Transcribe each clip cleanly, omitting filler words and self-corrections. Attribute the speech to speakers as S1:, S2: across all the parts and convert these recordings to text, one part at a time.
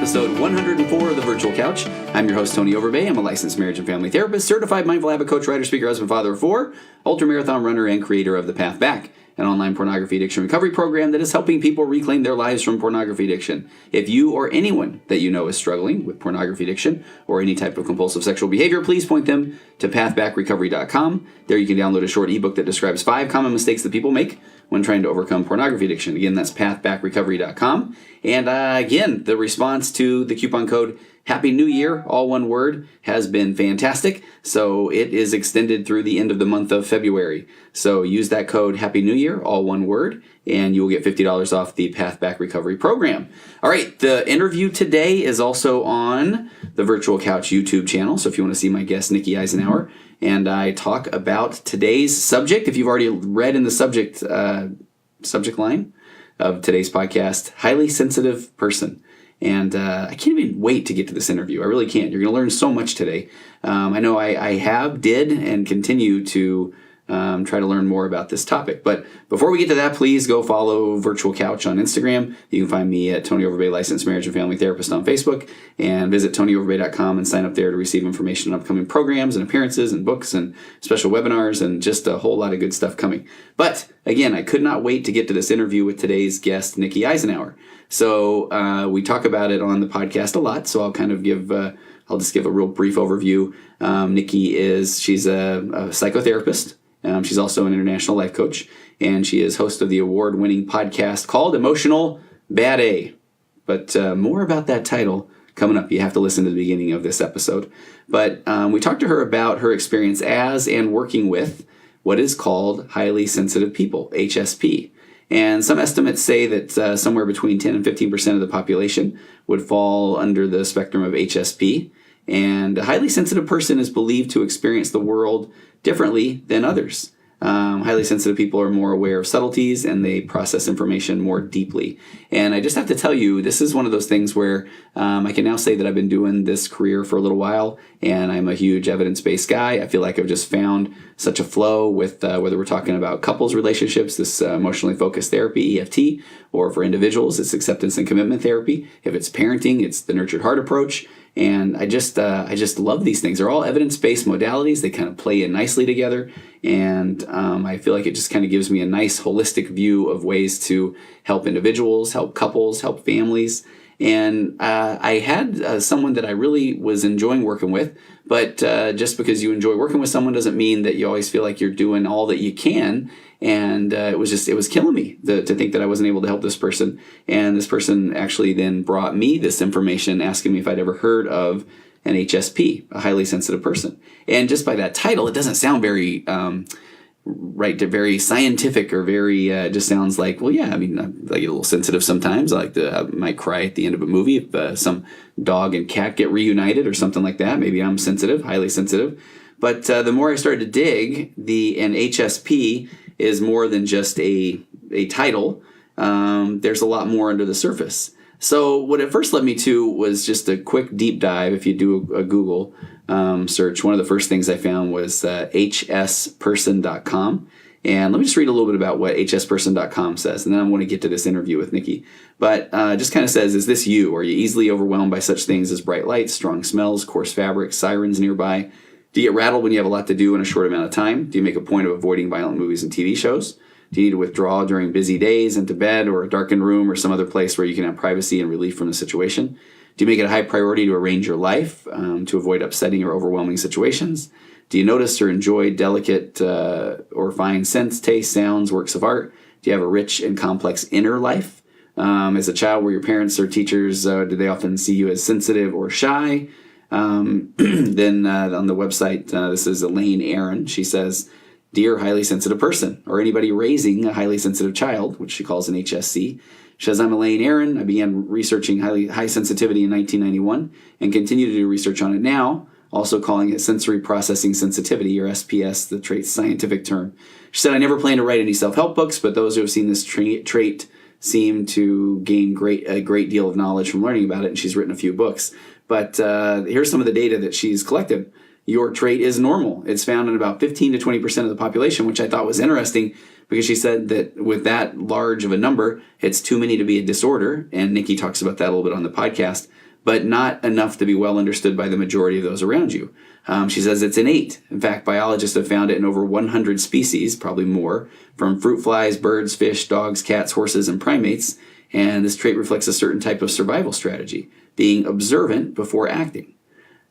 S1: episode 104 of The Virtual Couch. I'm your host, Tony Overbay. I'm a licensed marriage and family therapist, certified mindful habit coach, writer, speaker, husband, father of four, ultramarathon runner, and creator of The Path Back, an online pornography addiction recovery program that is helping people reclaim their lives from pornography addiction. If you or anyone that you know is struggling with pornography addiction or any type of compulsive sexual behavior, please point them to pathbackrecovery.com. There you can download a short ebook that describes 5 common mistakes that people make when trying to overcome pornography addiction. Again, that's pathbackrecovery.com. And again, the response to the coupon code Happy New Year, all one word, has been fantastic. So it is extended through the end of the month of February. So use that code Happy New Year, all one word, and you will get $50 off the Path Back Recovery program. All right, the interview today is also on the Virtual Couch YouTube channel. So if you want to see my guest, Nikki Eisenhauer, and I talk about today's subject. If you've already read in the subject line of today's podcast, highly sensitive person. And I can't even wait to get to this interview. I really can't. You're going to learn so much today. I know I did, and continue to try to learn more about this topic. But before we get to that, please go follow Virtual Couch on Instagram. You can find me at Tony Overbay, licensed marriage and family therapist on Facebook. And visit TonyOverbay.com and sign up there to receive information on upcoming programs and appearances and books and special webinars and just a whole lot of good stuff coming. But again, I could not wait to get to this interview with today's guest, Nikki Eisenhauer. So we talk about it on the podcast a lot, so I'll kind of I'll just give a real brief overview. Nikki she's a psychotherapist. She's also an international life coach, and she is host of the award-winning podcast called Emotional Bad A. But more about that title coming up. You have to listen to the beginning of this episode. But we talked to her about her experience as and working with what is called highly sensitive people, HSP. And some estimates say that somewhere between 10 and 15% of the population would fall under the spectrum of HSP. And a highly sensitive person is believed to experience the world differently than others. Highly sensitive people are more aware of subtleties, and they process information more deeply. And I just have to tell you, this is one of those things where I can now say that I've been doing this career for a little while, and I'm a huge evidence-based guy. I feel like I've just found such a flow with whether we're talking about couples relationships, this emotionally focused therapy, EFT, or for individuals, it's acceptance and commitment therapy. If it's parenting, it's the nurtured heart approach. And I just love these things. They're all evidence-based modalities. They kind of play in nicely together. And I feel like it just kind of gives me a nice holistic view of ways to help individuals, help couples, help families. And I had someone that I really was enjoying working with. But just because you enjoy working with someone doesn't mean that you always feel like you're doing all that you can. And it was killing me to think that I wasn't able to help this person. And this person actually then brought me this information asking me if I'd ever heard of an HSP, a highly sensitive person. And just by that title, it doesn't sound very very scientific or very, just sounds like, well, yeah, I mean, I get a little sensitive sometimes. I might cry at the end of a movie if some dog and cat get reunited or something like that. Maybe I'm sensitive, highly sensitive. But the more I started to dig, an HSP is more than just a title. There's a lot more under the surface. So what it first led me to was just a quick deep dive. If you do a Google search, one of the first things I found was hsperson.com. And let me just read a little bit about what hsperson.com says, and then I want to get to this interview with Nikki. But just kind of says, is this you? Are you easily overwhelmed by such things as bright lights, strong smells, coarse fabrics, sirens nearby? Do you get rattled when you have a lot to do in a short amount of time? Do you make a point of avoiding violent movies and TV shows? Do you need to withdraw during busy days into bed or a darkened room or some other place where you can have privacy and relief from the situation? Do you make it a high priority to arrange your life to avoid upsetting or overwhelming situations? Do you notice or enjoy delicate or fine scents, tastes, sounds, works of art? Do you have a rich and complex inner life? As a child, were your parents or teachers, did they often see you as sensitive or shy? Then on the website, this is Elaine Aaron. She says, "Dear highly sensitive person," or anybody raising a highly sensitive child, which she calls an HSC. She says, "I'm Elaine Aaron. I began researching high sensitivity in 1991 and continue to do research on it now, also calling it sensory processing sensitivity, or SPS, the trait's scientific term." She said, "I never plan to write any self-help books, but those who have seen this trait seem to gain a great deal of knowledge from learning about it," and she's written a few books. But here's some of the data that she's collected. Your trait is normal. It's found in about 15 to 20% of the population, which I thought was interesting because she said that with that large of a number, it's too many to be a disorder. And Nikki talks about that a little bit on the podcast. but not enough to be well understood by the majority of those around you. She says it's innate. In fact, biologists have found it in over 100 species, probably more, from fruit flies, birds, fish, dogs, cats, horses, and primates. And this trait reflects a certain type of survival strategy, being observant before acting.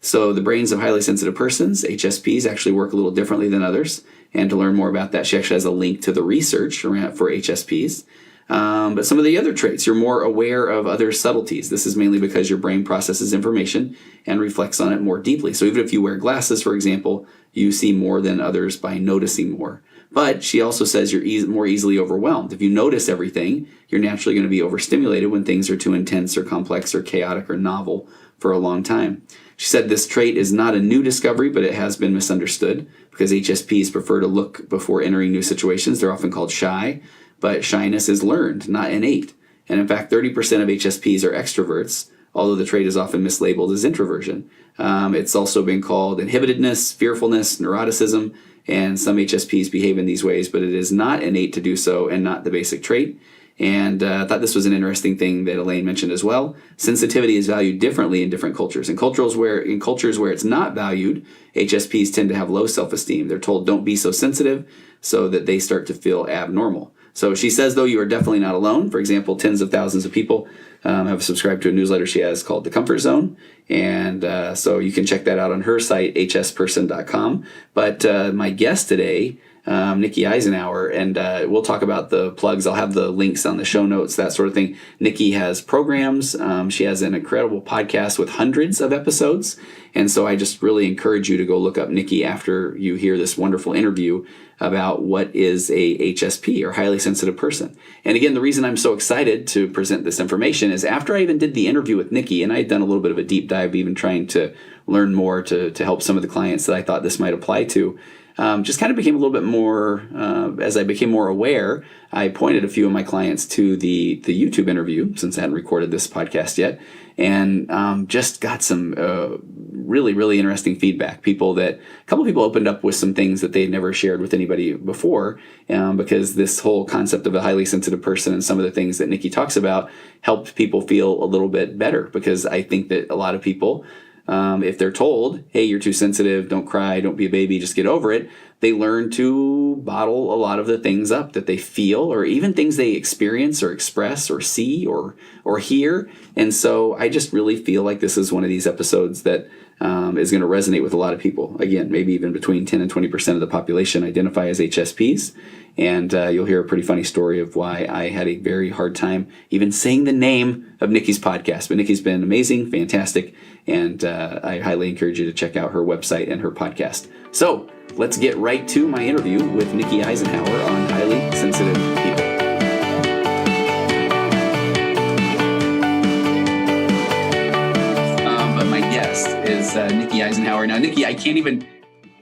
S1: So the brains of highly sensitive persons, HSPs, actually work a little differently than others. And to learn more about that, she actually has a link to the research for HSPs. But some of the other traits, you're more aware of other subtleties. This is mainly because your brain processes information and reflects on it more deeply. So even if you wear glasses, for example, you see more than others by noticing more. But she also says you're more easily overwhelmed. If you notice everything, you're naturally going to be overstimulated when things are too intense or complex or chaotic or novel for a long time. She said this trait is not a new discovery, but it has been misunderstood because HSPs prefer to look before entering new situations. They're often called shy, but shyness is learned, not innate. And in fact, 30% of HSPs are extroverts, although the trait is often mislabeled as introversion. It's also been called inhibitedness, fearfulness, neuroticism, and some HSPs behave in these ways, but it is not innate to do so and not the basic trait. And I thought this was an interesting thing that Elaine mentioned as well. Sensitivity is valued differently in different cultures. In cultures where it's not valued, HSPs tend to have low self-esteem. They're told don't be so sensitive so that they start to feel abnormal. So she says, though, you are definitely not alone. For example, tens of thousands of people have subscribed to a newsletter she has called The Comfort Zone. And so you can check that out on her site, hsperson.com. But my guest today, Nikki Eisenhauer, and we'll talk about the plugs. I'll have the links on the show notes, that sort of thing. Nikki has programs. She has an incredible podcast with hundreds of episodes. And so I just really encourage you to go look up Nikki after you hear this wonderful interview about what is a HSP or highly sensitive person. And again, the reason I'm so excited to present this information is after I even did the interview with Nikki, and I had done a little bit of a deep dive, even trying to learn more to help some of the clients that I thought this might apply to. Just kind of became a little bit more, as I became more aware, I pointed a few of my clients to the YouTube interview, since I hadn't recorded this podcast yet, and just got some really, really interesting feedback. A couple of people opened up with some things that they'd never shared with anybody before, because this whole concept of a highly sensitive person and some of the things that Nikki talks about helped people feel a little bit better, because I think that a lot of people, if they're told, hey, you're too sensitive, don't cry, don't be a baby, just get over it, they learn to bottle a lot of the things up that they feel, or even things they experience or express or see or hear. And so I just really feel like this is one of these episodes that is going to resonate with a lot of people. Again, maybe even between 10 and 20% of the population identify as HSPs. And you'll hear a pretty funny story of why I had a very hard time even saying the name of Nikki's podcast. But Nikki's been amazing, fantastic, and I highly encourage you to check out her website and her podcast. So let's get right to my interview with Nikki Eisenhauer on highly sensitive people. But my guest is Nikki Eisenhauer. Now, Nikki, I can't even...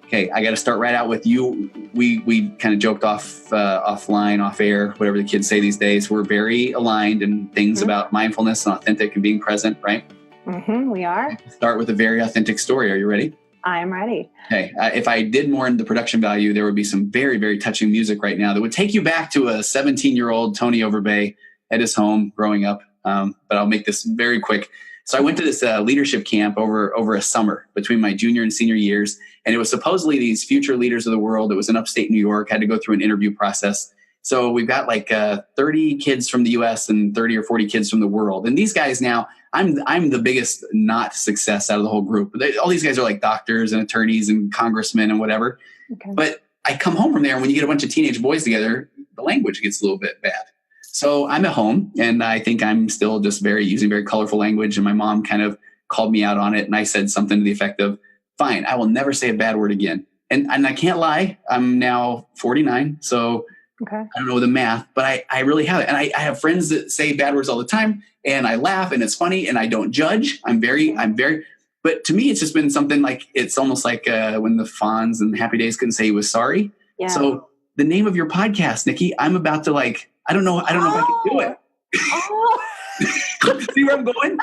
S1: Okay, I got to start right out with you. We kind of joked offline, off air, whatever the kids say these days. We're very aligned in things about mindfulness and authentic and being present, right?
S2: Mm-hmm, we are.
S1: Start with a very authentic story. Are you ready?
S2: I'm ready.
S1: Okay. If I did more in the production value, there would be some very, very touching music right now that would take you back to a 17-year-old Tony Overbay at his home growing up. But I'll make this very quick. So I went to this leadership camp over a summer between my junior and senior years. And it was supposedly these future leaders of the world. It was in upstate New York, had to go through an interview process. So we've got like 30 kids from the US and 30 or 40 kids from the world. And these guys now, I'm the biggest not success out of the whole group. All these guys are like doctors and attorneys and congressmen and whatever. Okay. But I come home from there, and when you get a bunch of teenage boys together, the language gets a little bit bad. So I'm at home, and I think I'm still just using very colorful language. And my mom kind of called me out on it. And I said something to the effect of, fine, I will never say a bad word again. And I can't lie. I'm now 49. So okay. I don't know the math, but I really have it. And I have friends that say bad words all the time, and I laugh, and it's funny, and I don't judge. I'm very, but to me, it's just been something like, it's almost like when the Fonz and Happy Days couldn't say he was sorry. Yeah. So the name of your podcast, Nikki, I'm about to I don't know if I can do it. Oh. See where I'm going?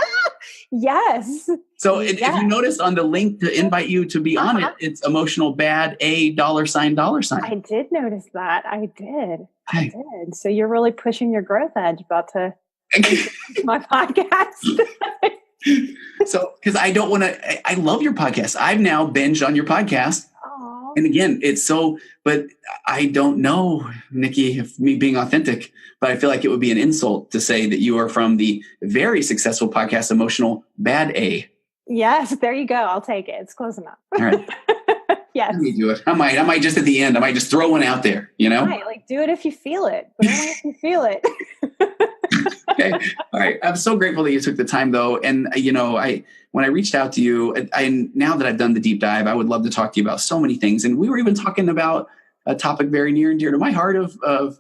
S2: Yes.
S1: So if you notice on the link to invite you to be on it, it's emotional bad, $.
S2: I did notice that. I did. So you're really pushing your growth edge about to my podcast.
S1: So, because I don't want to, I love your podcast. I've now binged on your podcast.
S2: Oh,
S1: And again, it's so, but I don't know, Nikki, if me being authentic, but I feel like it would be an insult to say that you are from the very successful podcast, Emotional Bad A.
S2: yes, there you go. I'll take it. It's close enough.
S1: All right.
S2: Yes.
S1: Let me do it. I might just at the end, I might just throw one out there, you know?
S2: Right. Like, do it if you feel it. But only if you feel it.
S1: Okay. All right. I'm so grateful that you took the time though. And when I reached out to you, now that I've done the deep dive, I would love to talk to you about so many things. And we were even talking about a topic very near and dear to my heart of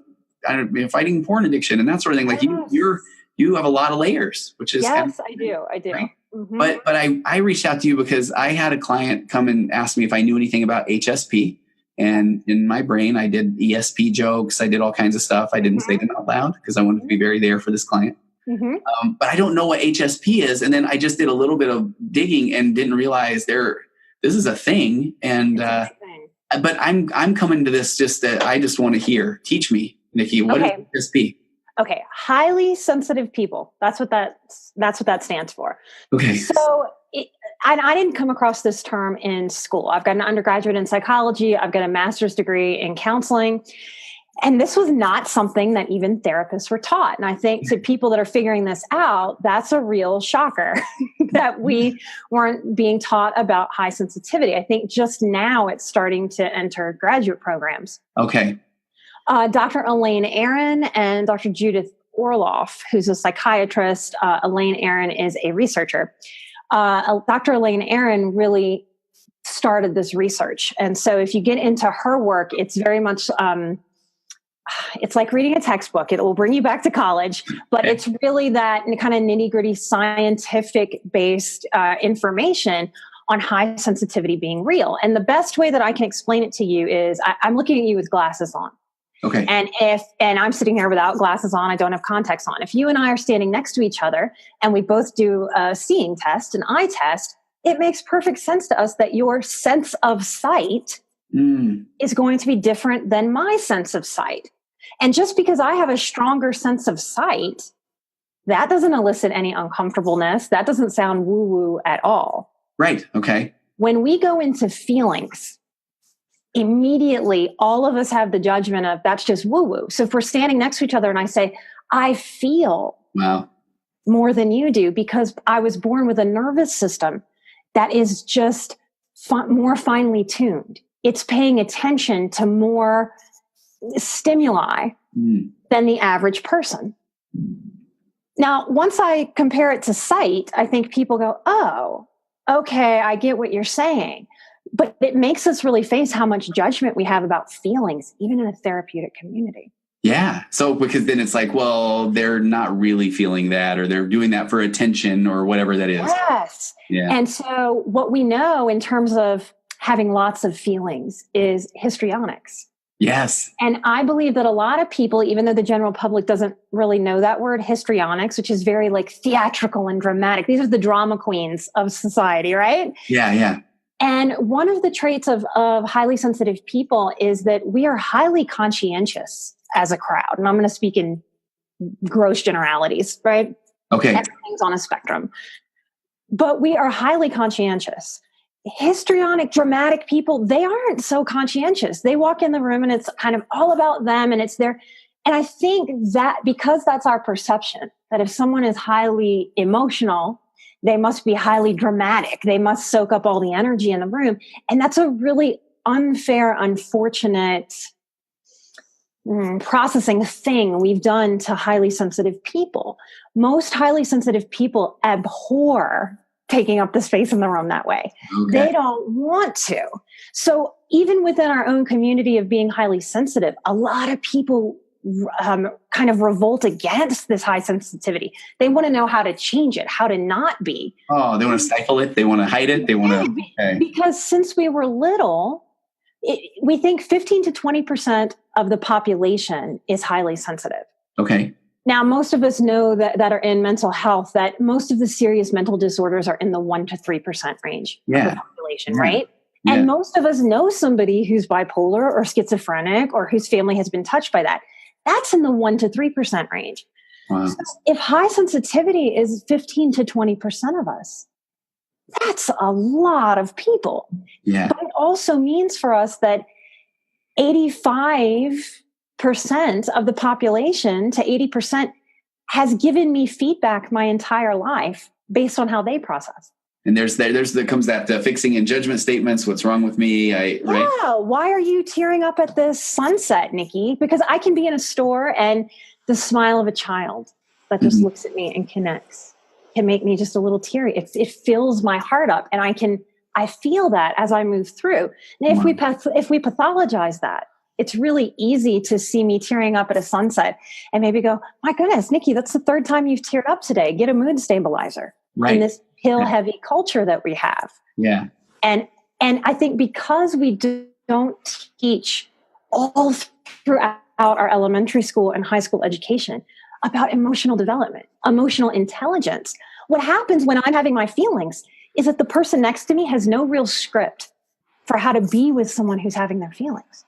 S1: fighting porn addiction and that sort of thing. Like you have a lot of layers, which is
S2: yes, I do. Right? Mm-hmm.
S1: But I reached out to you because I had a client come and ask me if I knew anything about HSP. And in my brain, I did ESP jokes. I did all kinds of stuff. I didn't say them out loud because I wanted to be very there for this client. Mm-hmm. But I don't know what HSP is. And then I just did a little bit of digging and didn't realize this is a thing. And but I'm coming to this just that I just want to hear. Teach me, Nikki. What is HSP?
S2: Okay, highly sensitive people. That's what that stands for.
S1: Okay.
S2: So I didn't come across this term in school. I've got an undergraduate in psychology. I've got a master's degree in counseling. And this was not something that even therapists were taught. And I think to people that are figuring this out, that's a real shocker that we weren't being taught about high sensitivity. I think just now it's starting to enter graduate programs.
S1: Okay.
S2: Dr. Elaine and Dr. Judith Orlov, who's a psychiatrist. Elaine is a researcher. Dr. Elaine really started this research. And so if you get into her work, it's very much, it's like reading a textbook. It will bring you back to college, but it's really that kind of nitty-gritty scientific based information on high sensitivity being real. And the best way that I can explain it to you is I'm looking at you with glasses on.
S1: Okay.
S2: And I'm sitting here without glasses on, I don't have contacts on. If you and I are standing next to each other and we both do a seeing test, an eye test, it makes perfect sense to us that your sense of sight is going to be different than my sense of sight. And just because I have a stronger sense of sight, that doesn't elicit any uncomfortableness. That doesn't sound woo-woo at all.
S1: Right. Okay.
S2: When we go into feelings, immediately all of us have the judgment of that's just woo-woo. So if we're standing next to each other and I say, I feel more than you do because I was born with a nervous system that is just more finely tuned. It's paying attention to more stimuli than the average person. Now, once I compare it to sight, I think people go, oh, okay, I get what you're saying. But it makes us really face how much judgment we have about feelings, even in a therapeutic community.
S1: Yeah. So because then it's like, well, they're not really feeling that, or they're doing that for attention or whatever that is.
S2: Yes.
S1: Yeah.
S2: And so what we know in terms of having lots of feelings is histrionics.
S1: Yes.
S2: And I believe that a lot of people, even though the general public doesn't really know that word, histrionics, which is very like theatrical and dramatic. These are the drama queens of society, right?
S1: Yeah. Yeah.
S2: And one of the traits of highly sensitive people is that we are highly conscientious as a crowd. And I'm going to speak in gross generalities, right?
S1: Okay.
S2: Everything's on a spectrum. But we are highly conscientious. Histrionic, dramatic people, they aren't so conscientious. They walk in the room and it's kind of all about them and it's their... And I think that because that's our perception, that if someone is highly emotional, they must be highly dramatic. They must soak up all the energy in the room. And that's a really unfair, unfortunate processing thing we've done to highly sensitive people. Most highly sensitive people abhor taking up the space in the room that way. Okay. They don't want to. So even within our own community of being highly sensitive, a lot of people kind of revolt against this high sensitivity. They want to know how to change it, how to not be.
S1: Oh, they want to stifle it. They want to hide it. They want to. Okay.
S2: Because since we were little, we think 15 to 20% of the population is highly sensitive.
S1: Okay.
S2: Now, most of us know that are in mental health, that most of the serious mental disorders are in the 1% to 3% range of the population, right? Yeah. And most of us know somebody who's bipolar or schizophrenic or whose family has been touched by that. That's in the 1% to 3% range.
S1: Wow.
S2: So if high sensitivity is 15 to 20% of us, that's a lot of people.
S1: Yeah.
S2: But it also means for us that 85% of the population to 80% has given me feedback my entire life based on how they process.
S1: And comes that fixing and judgment statements. What's wrong with me? Right?
S2: Why are you tearing up at this sunset, Nikki? Because I can be in a store and the smile of a child that just looks at me and connects can make me just a little teary. It fills my heart up, and I feel that as I move through. And if we pathologize that, it's really easy to see me tearing up at a sunset and maybe go, my goodness, Nikki, that's the third time you've teared up today. Get a mood stabilizer.
S1: Right.
S2: In this pill-heavy culture that we have.
S1: Yeah.
S2: And I think because we don't teach all throughout our elementary school and high school education about emotional development, emotional intelligence, what happens when I'm having my feelings is that the person next to me has no real script for how to be with someone who's having their feelings.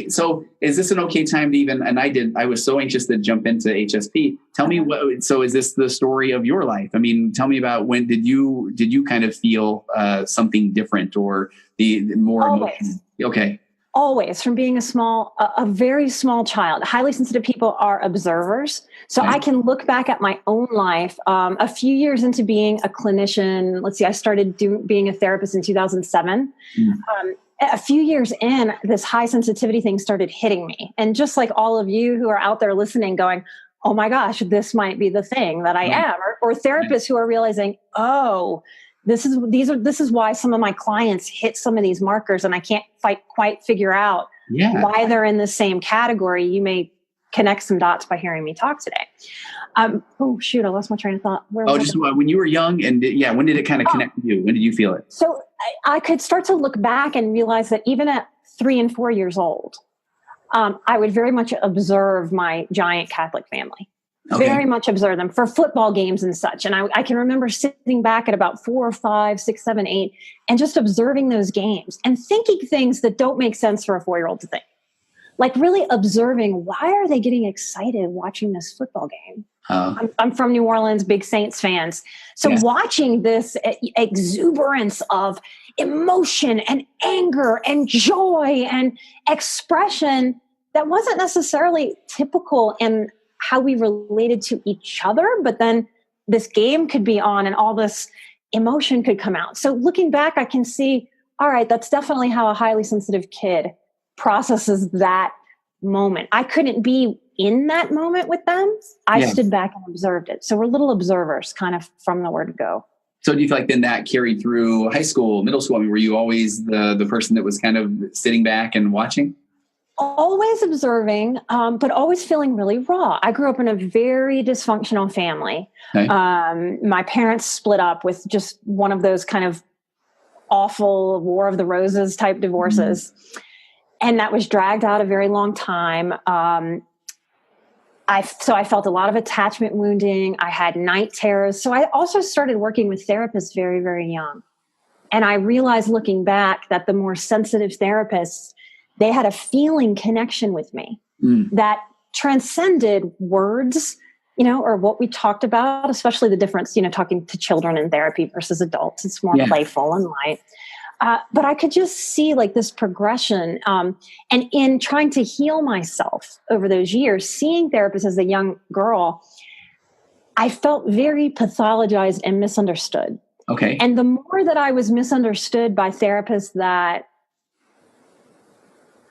S1: So is this an okay time to even, and I was so anxious to jump into HSP. Tell me so is this the story of your life? I mean, tell me about when did you kind of feel something different or the more emotion? Okay.
S2: Always, from being a very small child. Highly sensitive people are observers. So I can look back at my own life. A few years into being a clinician, let's see, I started being a therapist in 2007. A few years in, this high sensitivity thing started hitting me. And just like all of you who are out there listening going, oh my gosh, this might be the thing that I am. Or therapists who are realizing, oh, this is why some of my clients hit some of these markers and I can't quite figure out why they're in the same category. You may connect some dots by hearing me talk today. Oh shoot, I lost my train of thought.
S1: When you were young and when did it kind of connect with you? When did you feel it?
S2: So I could start to look back and realize that even at 3 and 4 years old, I would very much observe my giant Catholic family. Okay. Very much observe them for football games and such. And I can remember sitting back at about 4, 5, 6, 7, 8, and just observing those games and thinking things that don't make sense for a 4-year-old to think. Like really observing, why are they getting excited watching this football game? I'm from New Orleans, big Saints fans. So watching this exuberance of emotion and anger and joy and expression that wasn't necessarily typical in how we related to each other, but then this game could be on and all this emotion could come out. So looking back, I can see, all right, that's definitely how a highly sensitive kid processes that moment. I couldn't be in that moment with them. I stood back and observed it. So we're little observers kind of from the word go.
S1: So do you feel like then that carried through high school, middle school? I mean, were you always the person that was kind of sitting back and watching?
S2: Always observing, but always feeling really raw. I grew up in a very dysfunctional family. Okay. My parents split up with just one of those kind of awful War of the Roses type divorces. Mm-hmm. And that was dragged out a very long time. I felt a lot of attachment wounding. I had night terrors. So I also started working with therapists very, very young. And I realized looking back that the more sensitive therapists, they had a feeling connection with me that transcended words, or what we talked about, especially the difference, talking to children in therapy versus adults. It's more playful and light. But I could just see like this progression. And in trying to heal myself over those years, seeing therapists as a young girl, I felt very pathologized and misunderstood.
S1: Okay.
S2: And the more that I was misunderstood by therapists that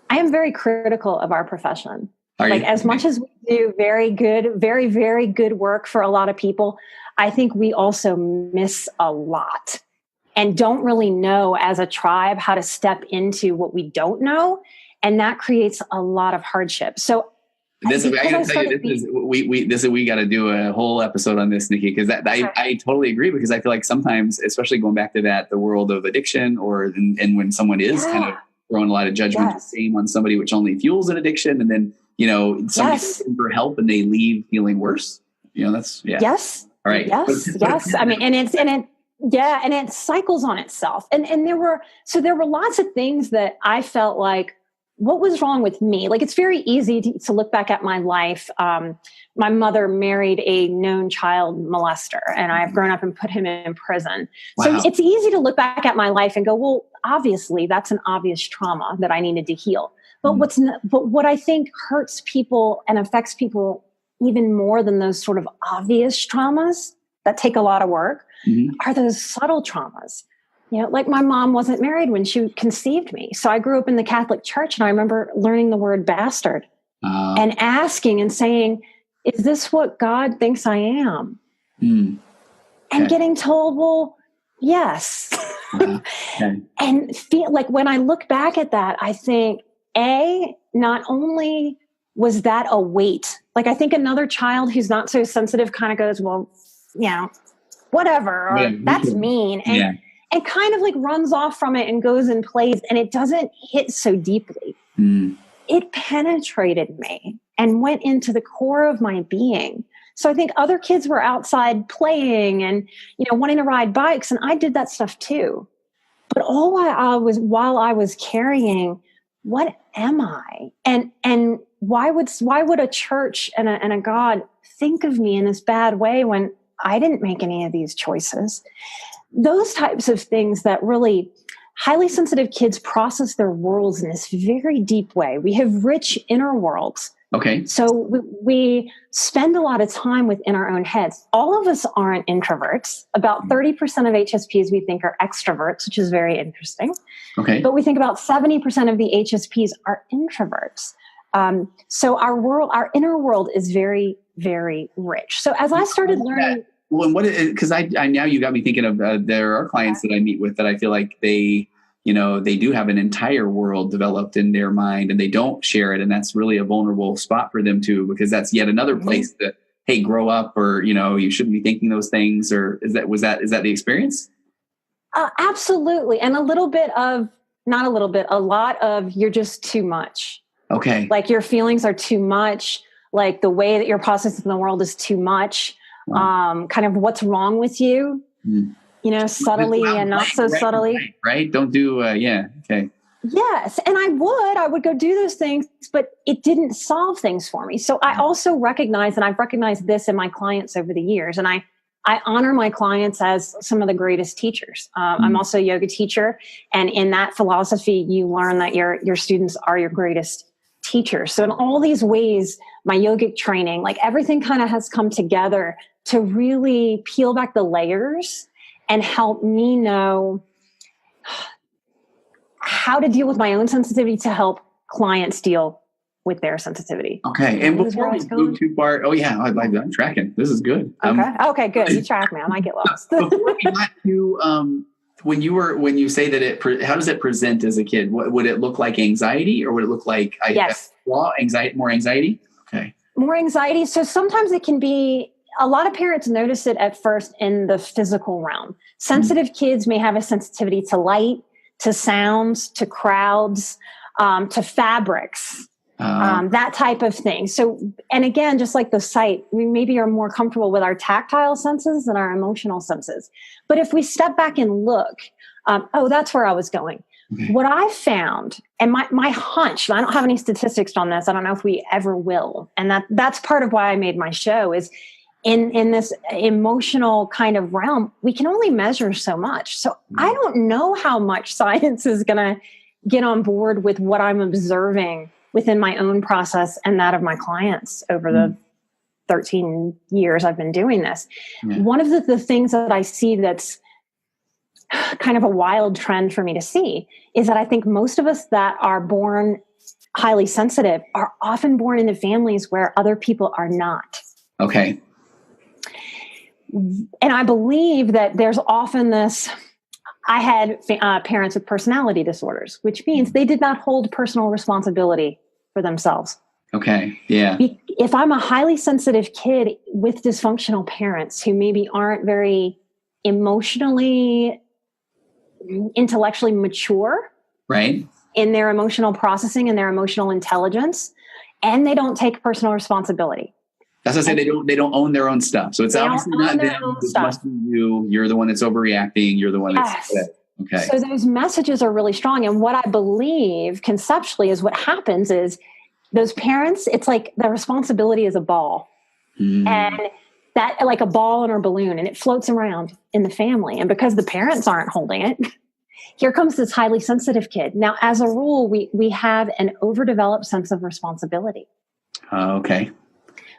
S2: I am very critical of our profession. As much as we do very good, very, very good work for a lot of people, I think we also miss a lot and don't really know as a tribe how to step into what we don't know. And that creates a lot of hardship. So we got to do a whole episode on this, Nikki, because I totally agree, because I feel like sometimes, especially going back to that, the world of addiction and when someone is kind of throwing a lot of judgment and shame on somebody, which only fuels an addiction. And then, somebody looking for help and they leave feeling worse. That's, Yes. All right. Yes. I mean, and it cycles on itself. And there were lots of things that I felt like what was wrong with me? Like, it's very easy to look back at my life. My mother married a known child molester, and I've grown up and put him in prison.
S1: Wow.
S2: So it's easy to look back at my life and go, well, obviously that's an obvious trauma that I needed to heal. But what I think hurts people and affects people even more than those sort of obvious traumas that take a lot of work are those subtle traumas. You know, like my mom wasn't married when she conceived me. So I grew up in the Catholic Church, and I remember learning the word bastard and asking and saying, is this what God thinks I am? And getting told, well, yes. And feel like when I look back at that, I think, not only was that a weight, like I think another child who's not so sensitive kind of goes, well, you know, whatever, or that's mean. And kind of like runs off from it and goes and plays, and it doesn't hit so deeply. It penetrated me and went into the core of my being. So I think other kids were outside playing and, you know, wanting to ride bikes, and I did that stuff too. But while I was carrying, what am I? And why would a church and a God think of me in this bad way when I didn't make any of these choices? Those types of things that really highly sensitive kids process their worlds in this very deep way. We have rich inner worlds.
S1: Okay.
S2: So we spend a lot of time within our own heads. All of us aren't introverts. About 30% of HSPs we think are extroverts, which is very interesting.
S1: Okay.
S2: But we think about 70% of the HSPs are introverts. So our inner world is very, very rich. So as I started learning...
S1: Well, and because I now you got me thinking of there are clients that I meet with that I feel like they do have an entire world developed in their mind and they don't share it, and that's really a vulnerable spot for them too, because that's yet another place that, hey, grow up, or you shouldn't be thinking those things. Or is that the experience?
S2: Absolutely, and a lot of you're just too much.
S1: Okay,
S2: like your feelings are too much. Like the way that you're processing the world is too much. Kind of what's wrong with you, subtly and not so subtly.
S1: Right. Don't do, okay.
S2: Yes. And I would go do those things, but it didn't solve things for me. So I also recognize, and I've recognized this in my clients over the years, and I honor my clients as some of the greatest teachers. I'm also a yoga teacher. And in that philosophy, you learn that your students are your greatest teachers. So in all these ways, my yogic training, like everything kind of has come together to really peel back the layers and help me know how to deal with my own sensitivity to help clients deal with their sensitivity.
S1: Okay. And before we move too far, I'm tracking. This is good.
S2: Okay, good. You track me. I might get lost.
S1: Before we got to, when you say that how does it present as a kid? What would it look like? Anxiety, or would it look like more anxiety? Okay.
S2: More anxiety. So sometimes it can be, a lot of parents notice it at first in the physical realm. Sensitive kids may have a sensitivity to light, to sounds, to crowds, to fabrics, that type of thing. So, and again, just like the sight, we maybe are more comfortable with our tactile senses than our emotional senses. But if we step back and look, that's where I was going. Okay. What I found, and my hunch, I don't have any statistics on this, I don't know if we ever will, and that's part of why I made my show, is in this emotional kind of realm, we can only measure so much. So I don't know how much science is going to get on board with what I'm observing within my own process and that of my clients over the 13 years I've been doing this. One of the things that I see that's kind of a wild trend for me to see is that I think most of us that are born highly sensitive are often born into families where other people are not.
S1: Okay.
S2: And I believe that there's often this, I had parents with personality disorders, which means they did not hold personal responsibility for themselves.
S1: Okay. Yeah.
S2: If I'm a highly sensitive kid with dysfunctional parents who maybe aren't very emotionally, intellectually mature,
S1: right,
S2: in their emotional processing and their emotional intelligence, and they don't take personal responsibility.
S1: That's what I say. They don't own their own stuff. So it's obviously not them. It must be you. You're the one that's overreacting. You're the one that's Okay.
S2: So those messages are really strong. And what I believe conceptually is what happens is those parents, it's like the responsibility is a ball. And that like a ball in a balloon, and it floats around in the family. And because the parents aren't holding it, here comes this highly sensitive kid. Now, as a rule, we have an overdeveloped sense of responsibility.
S1: Okay.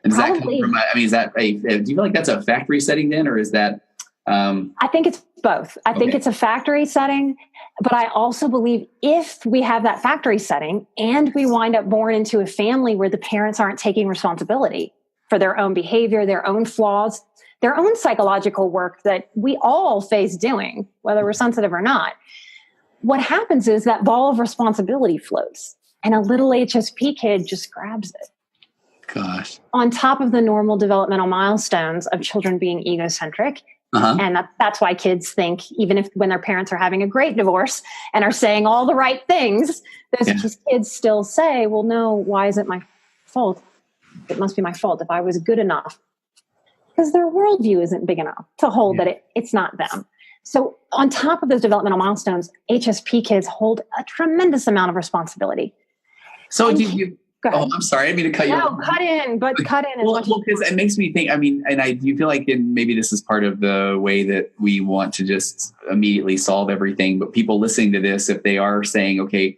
S1: And does that come from, I mean, do you feel like that's a factory setting then, or is that?
S2: I think it's both. I think it's a factory setting, but I also believe if we have that factory setting and we wind up born into a family where the parents aren't taking responsibility for their own behavior, their own flaws, their own psychological work that we all face doing, whether we're sensitive or not, what happens is that ball of responsibility floats and a little HSP kid just grabs it.
S1: Gosh.
S2: On top of the normal developmental milestones of children being egocentric. And that's why kids think, even if when their parents are having a great divorce and are saying all the right things, those kids still say, well, no, why is it my fault? It must be my fault if I was good enough. Because their worldview isn't big enough to hold that it's not them. So on top of those developmental milestones, HSP kids hold a tremendous amount of responsibility.
S1: So do you... Oh, I'm sorry. I didn't mean to cut you off.
S2: No, cut in.
S1: Well, because it makes me think, I mean, and I do feel like maybe this is part of the way that we want to just immediately solve everything. But people listening to this, if they are saying, okay,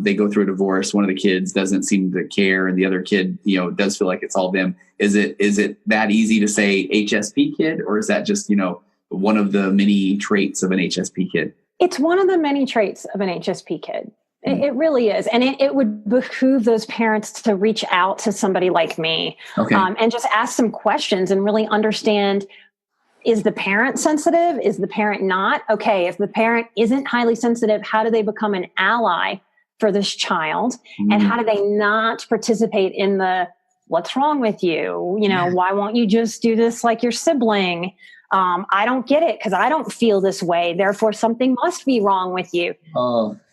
S1: they go through a divorce, one of the kids doesn't seem to care, and the other kid, does feel like it's all them. Is it that easy to say HSP kid, or is that just, one of the many traits of an HSP kid?
S2: It's one of the many traits of an HSP kid. It really is. And it would behoove those parents to reach out to somebody like me and just ask some questions and really understand, is the parent sensitive? Is the parent not? Okay, if the parent isn't highly sensitive, how do they become an ally for this child? And how do they not participate in the, what's wrong with you? Why won't you just do this like your sibling? I don't get it because I don't feel this way. Therefore, something must be wrong with you.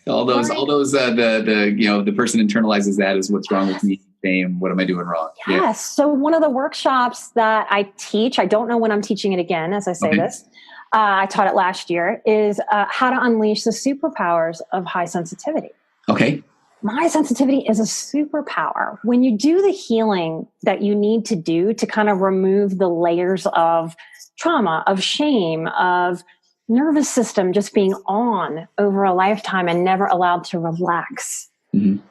S1: All those, the person internalizes that as what's wrong with me. Same. What am I doing wrong?
S2: Yes. Yeah. So one of the workshops that I teach, I don't know when I'm teaching it again, as I say this, I taught it last year, is how to unleash the superpowers of high sensitivity.
S1: Okay.
S2: My sensitivity is a superpower. When you do the healing that you need to do to kind of remove the layers of trauma, of shame, of nervous system just being on over a lifetime and never allowed to relax. Okay?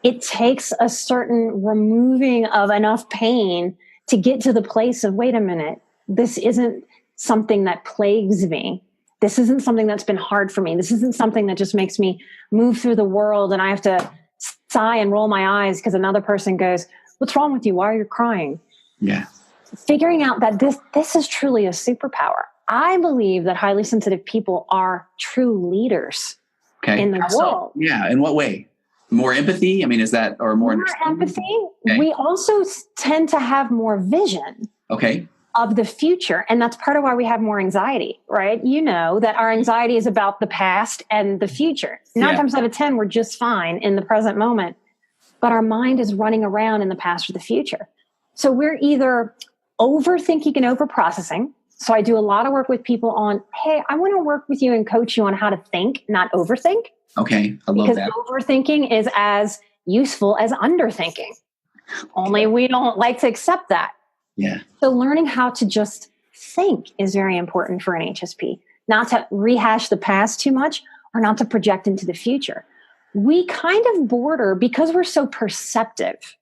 S2: It takes a certain removing of enough pain to get to the place of, wait a minute, this isn't something that plagues me. This isn't something that's been hard for me. This isn't something that just makes me move through the world and I have to sigh and roll my eyes because another person goes, what's wrong with you? Why are you crying?
S1: Yeah.
S2: Figuring out that this is truly a superpower. I believe that highly sensitive people are true leaders in the world.
S1: Yeah. In what way? More empathy? I mean, is that, or more
S2: empathy? Okay. We also tend to have more vision.
S1: Okay.
S2: Of the future. And that's part of why we have more anxiety, right? You know that our anxiety is about the past and the future. 9 times out of 10, we're just fine in the present moment, but our mind is running around in the past or the future. So we're either overthinking and overprocessing. So I do a lot of work with people on, hey, I want to work with you and coach you on how to think, not overthink.
S1: Okay. I love that.
S2: Because overthinking is as useful as underthinking. Only we don't like to accept that.
S1: Yeah.
S2: So learning how to just think is very important for an HSP, not to rehash the past too much or not to project into the future. We kind of border, because we're so perceptive.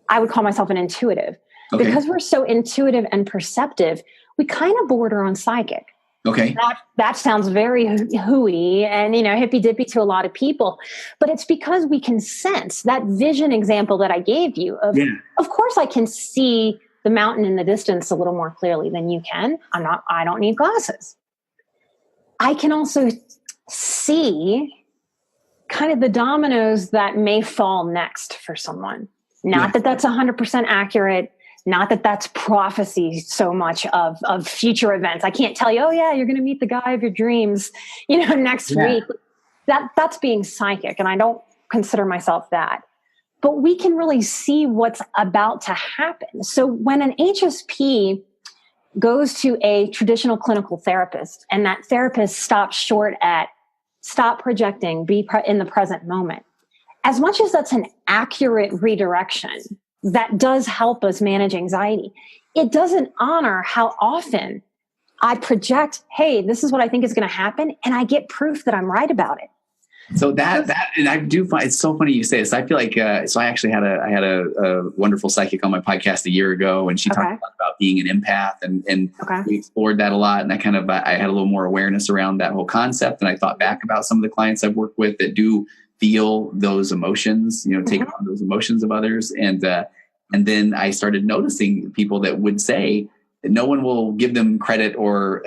S2: I would call myself an intuitive. Okay. Because we're so intuitive and perceptive, we kind of border on psychic.
S1: Okay.
S2: That sounds very hooey and, hippy-dippy to a lot of people. But it's because we can sense that vision example that I gave you. Of course, I can see the mountain in the distance a little more clearly than you can. I don't need glasses. I can also see kind of the dominoes that may fall next for someone. Not that that's 100% accurate. Not that that's prophecy so much of future events. I can't tell you, oh yeah, you're going to meet the guy of your dreams, next week. That's being psychic. And I don't consider myself that. But we can really see what's about to happen. So when an HSP goes to a traditional clinical therapist, and that therapist stops short at stop projecting, in the present moment. As much as that's an accurate redirection that does help us manage anxiety, it doesn't honor how often I project, hey, this is what I think is going to happen, and I get proof that I'm right about it.
S1: So that, and I do find it's so funny you say this. I feel like, so I actually had a wonderful psychic on my podcast a year ago, and she talked a lot about being an empath, and we explored that a lot. And I had a little more awareness around that whole concept. And I thought back about some of the clients I've worked with that do feel those emotions, take on those emotions of others. And then I started noticing people that would say that no one will give them credit or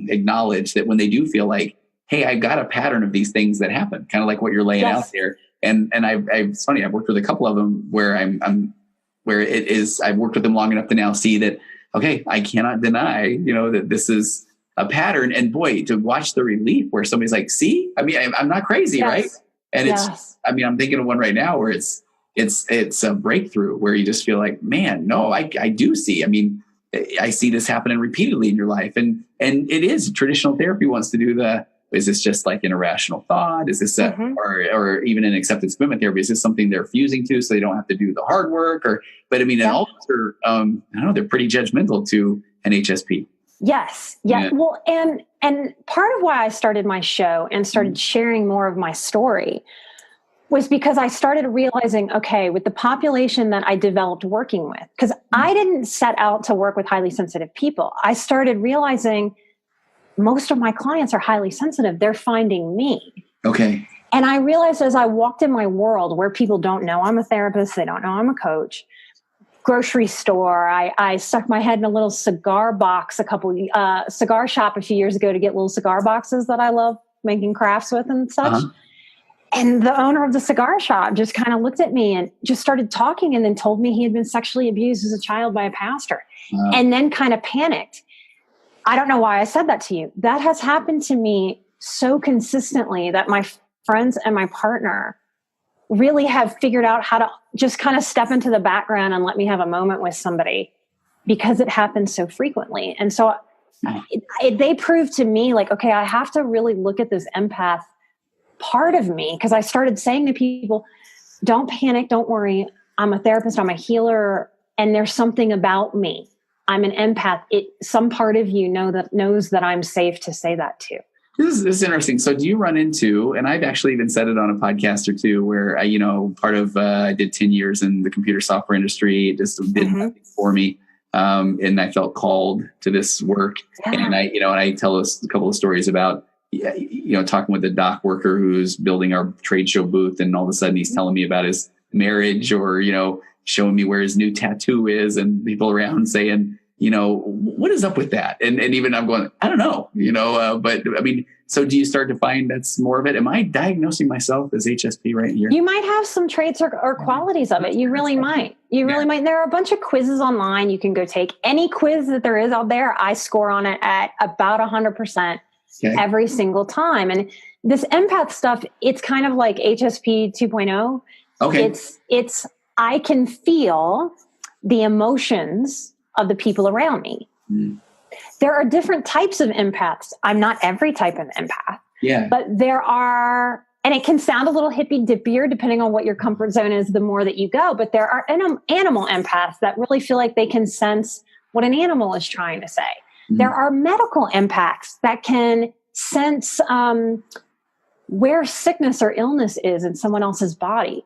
S1: acknowledge that when they do feel like, hey, I got a pattern of these things that happen, kind of like what you're laying out there. And it's funny, I've worked with a couple of them where I've worked with them long enough to now see that, okay, I cannot deny, that this is a pattern. And boy, to watch the relief where somebody's like, see, I mean, I'm not crazy, right? And I'm thinking of one right now where it's a breakthrough where you just feel like, man, no, I do see. I mean, I see this happening repeatedly in your life. And it is traditional therapy wants to do is this just like an irrational thought? Is this or even an acceptance commitment therapy? Is this something they're fusing to so they don't have to do the hard work? But I mean, and all those are, I don't know, they're pretty judgmental to an HSP.
S2: Yes. Yeah. Well, and part of why I started my show and started sharing more of my story was because I started realizing, okay, with the population that I developed working with, because I didn't set out to work with highly sensitive people. I started realizing most of my clients are highly sensitive. They're finding me.
S1: Okay.
S2: And I realized as I walked in my world where people don't know I'm a therapist, they don't know I'm a coach, grocery store, I stuck my head in a little cigar box, cigar shop a few years ago to get little cigar boxes that I love making crafts with and such. And the owner of the cigar shop just kind of looked at me and just started talking and then told me he had been sexually abused as a child by a pastor and then kind of panicked. I don't know why I said that to you. That has happened to me so consistently that my friends and my partner really have figured out how to just kind of step into the background and let me have a moment with somebody because it happens so frequently. And so they proved to me like, okay, I have to really look at this empath part of me because I started saying to people, don't panic, don't worry. I'm a therapist, I'm a healer, and there's something about me. I'm an empath. Some part of you knows that I'm safe to say that to.
S1: This is interesting. So do you run into, and I've actually even said it on a podcast or two where I did 10 years in the computer software industry. It just did nothing for me. And I felt called to this work. And I tell us a couple of stories about, talking with a dock worker who's building our trade show booth. And all of a sudden he's telling me about his marriage or, showing me where his new tattoo is and people around saying, what is up with that? And even I'm going, I don't know, but I mean, so do you start to find that's more of it? Am I diagnosing myself as HSP right here?
S2: You might have some traits or qualities of it. You really might. Really might. There are a bunch of quizzes online. You can go take any quiz that there is out there. I score on it at about 100% every single time. And this empath stuff, it's kind of like HSP 2.0.
S1: Okay.
S2: It's I can feel the emotions of the people around me. There are different types of empaths. I'm not every type of empath.
S1: Yeah.
S2: But there are, and it can sound a little hippy dippier depending on what your comfort zone is the more that you go, but there are animal empaths that really feel like they can sense what an animal is trying to say. There are medical empaths that can sense where sickness or illness is in someone else's body.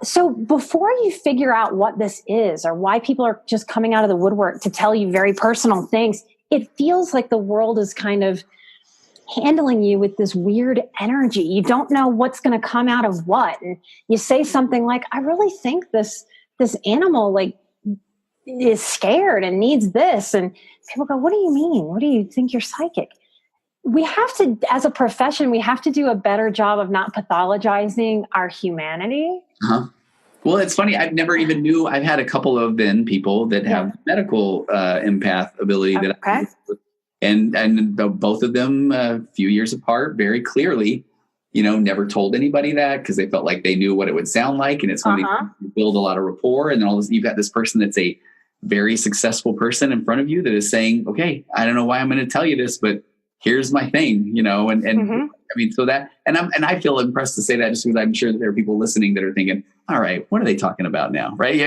S2: So before you figure out what this is or why people are just coming out of the woodwork to tell you very personal things, it feels like the world is kind of handling you with this weird energy. You don't know what's going to come out of what. And you say something like, I really think this animal is scared and needs this. And people go, what do you mean? What do you think you're psychic? We have to, as a profession, we have to do a better job of not pathologizing our humanity.
S1: Well, it's funny. I've never even knew. I've had a couple of people that have medical empath ability and both of them a few years apart, very clearly, never told anybody that because they felt like they knew what it would sound like. And it's going to build a lot of rapport. And then you've got this person that's a very successful person in front of you that is saying, okay, I don't know why I'm going to tell you this, but here's my thing, and I mean, so that, and I feel impressed to say that just because I'm sure that there are people listening that are thinking, all right, what are they talking about now? Right.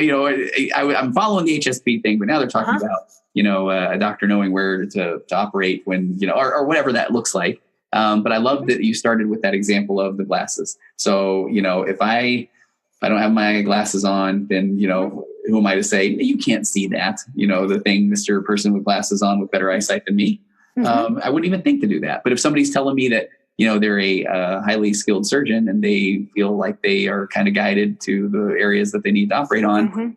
S1: I'm following the HSP thing, but now they're talking about, a doctor knowing where to operate when, or whatever that looks like. But I love that you started with that example of the glasses. So, if I don't have my glasses on, then, who am I to say, you can't see that, the thing, Mr. Person with glasses on with better eyesight than me. I wouldn't even think to do that. But if somebody's telling me that, they're a highly skilled surgeon and they feel like they are kind of guided to the areas that they need to operate on,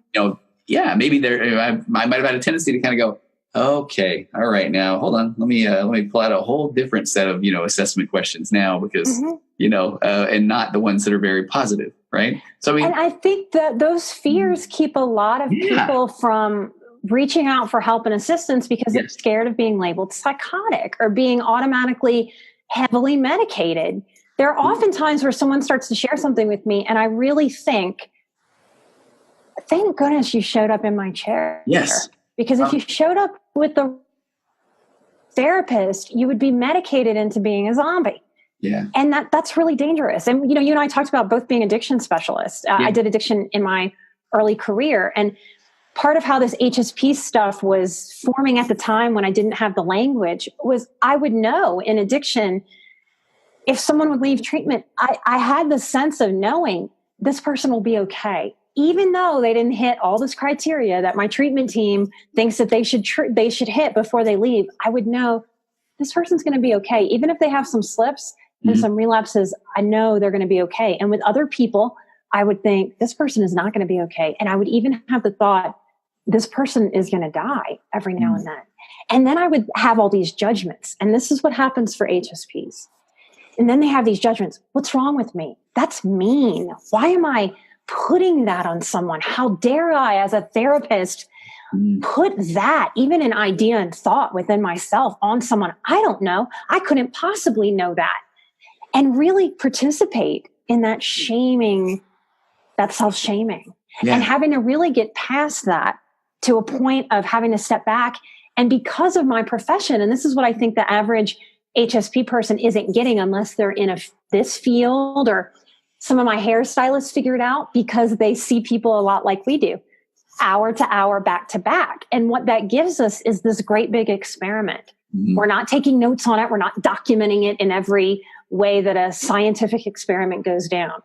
S1: maybe I might have had a tendency to kind of go, okay, all right, now hold on. Let me pull out a whole different set of, assessment questions now because, and not the ones that are very positive. Right. So
S2: and I think that those fears keep a lot of people from reaching out for help and assistance because they're scared of being labeled psychotic or being automatically heavily medicated. There are often times where someone starts to share something with me and I really think, thank goodness you showed up in my chair.
S1: Yes.
S2: Because if you showed up with the therapist, you would be medicated into being a zombie.
S1: Yeah.
S2: And that's really dangerous. And, you and I talked about both being addiction specialists. I did addiction in my early career. And part of how this HSP stuff was forming at the time when I didn't have the language was I would know in addiction, if someone would leave treatment, I had the sense of knowing this person will be okay. Even though they didn't hit all this criteria that my treatment team thinks that they should hit before they leave, I would know this person's going to be okay. Even if they have some slips and some relapses, I know they're going to be okay. And with other people, I would think this person is not going to be okay. And I would even have the thought, this person is going to die every now and then. And then I would have all these judgments. And this is what happens for HSPs. And then they have these judgments. What's wrong with me? That's mean. Why am I putting that on someone? How dare I, as a therapist, put that, even an idea and thought within myself, on someone I don't know? I couldn't possibly know that. And really participate in that shaming, that self-shaming. And having to really get past that to a point of having to step back. And because of my profession, and this is what I think the average HSP person isn't getting unless they're in this field, or some of my hairstylists figured out because they see people a lot like we do, hour to hour, back to back. And what that gives us is this great big experiment. We're not taking notes on it. We're not documenting it in every way that a scientific experiment goes down.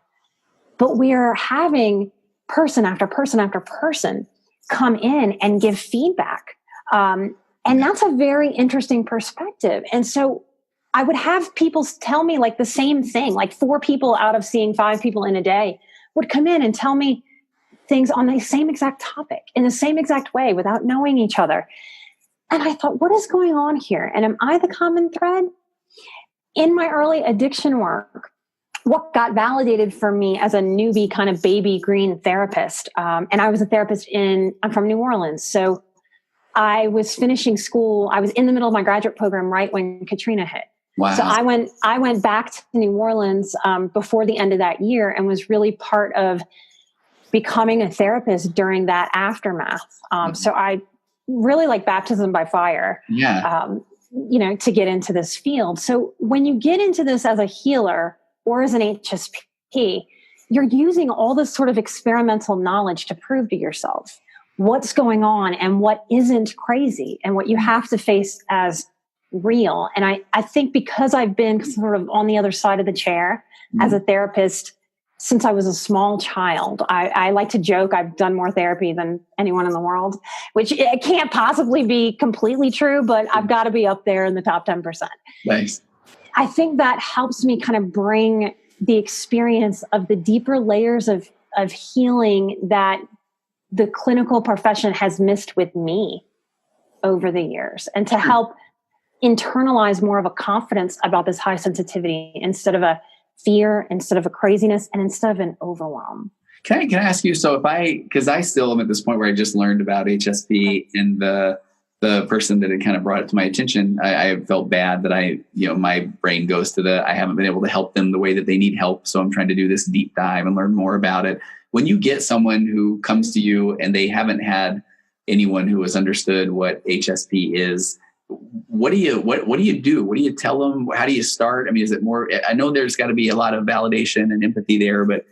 S2: But we are having person after person after person come in and give feedback. And that's a very interesting perspective. And so I would have people tell me like the same thing, like 4 people out of seeing 5 people in a day would come in and tell me things on the same exact topic in the same exact way without knowing each other. And I thought, what is going on here? And am I the common thread? In my early addiction work, what got validated for me as a newbie kind of baby green therapist, and I was a therapist I'm from New Orleans. So I was finishing school. I was in the middle of my graduate program right when Katrina hit.
S1: Wow.
S2: So I went back to New Orleans before the end of that year and was really part of becoming a therapist during that aftermath. So I really like baptism by fire, to get into this field. So when you get into this as a healer or as an HSP, you're using all this sort of experimental knowledge to prove to yourself what's going on and what isn't crazy and what you have to face as real. And I think because I've been sort of on the other side of the chair as a therapist since I was a small child, I like to joke I've done more therapy than anyone in the world, which it can't possibly be completely true, but I've got to be up there in the top 10%.
S1: Nice.
S2: I think that helps me kind of bring the experience of the deeper layers of healing that the clinical profession has missed with me over the years, and to help internalize more of a confidence about this high sensitivity instead of a fear, instead of a craziness, and instead of an overwhelm.
S1: Can I ask you, so because I still am at this point where I just learned about HSP, and the person that had kind of brought it to my attention, I felt bad that my brain goes to I haven't been able to help them the way that they need help. So I'm trying to do this deep dive and learn more about it. When you get someone who comes to you and they haven't had anyone who has understood what HSP is, what do you do? What do you tell them? How do you start? I mean, is it more, I know there's got to be a lot of validation and empathy there, but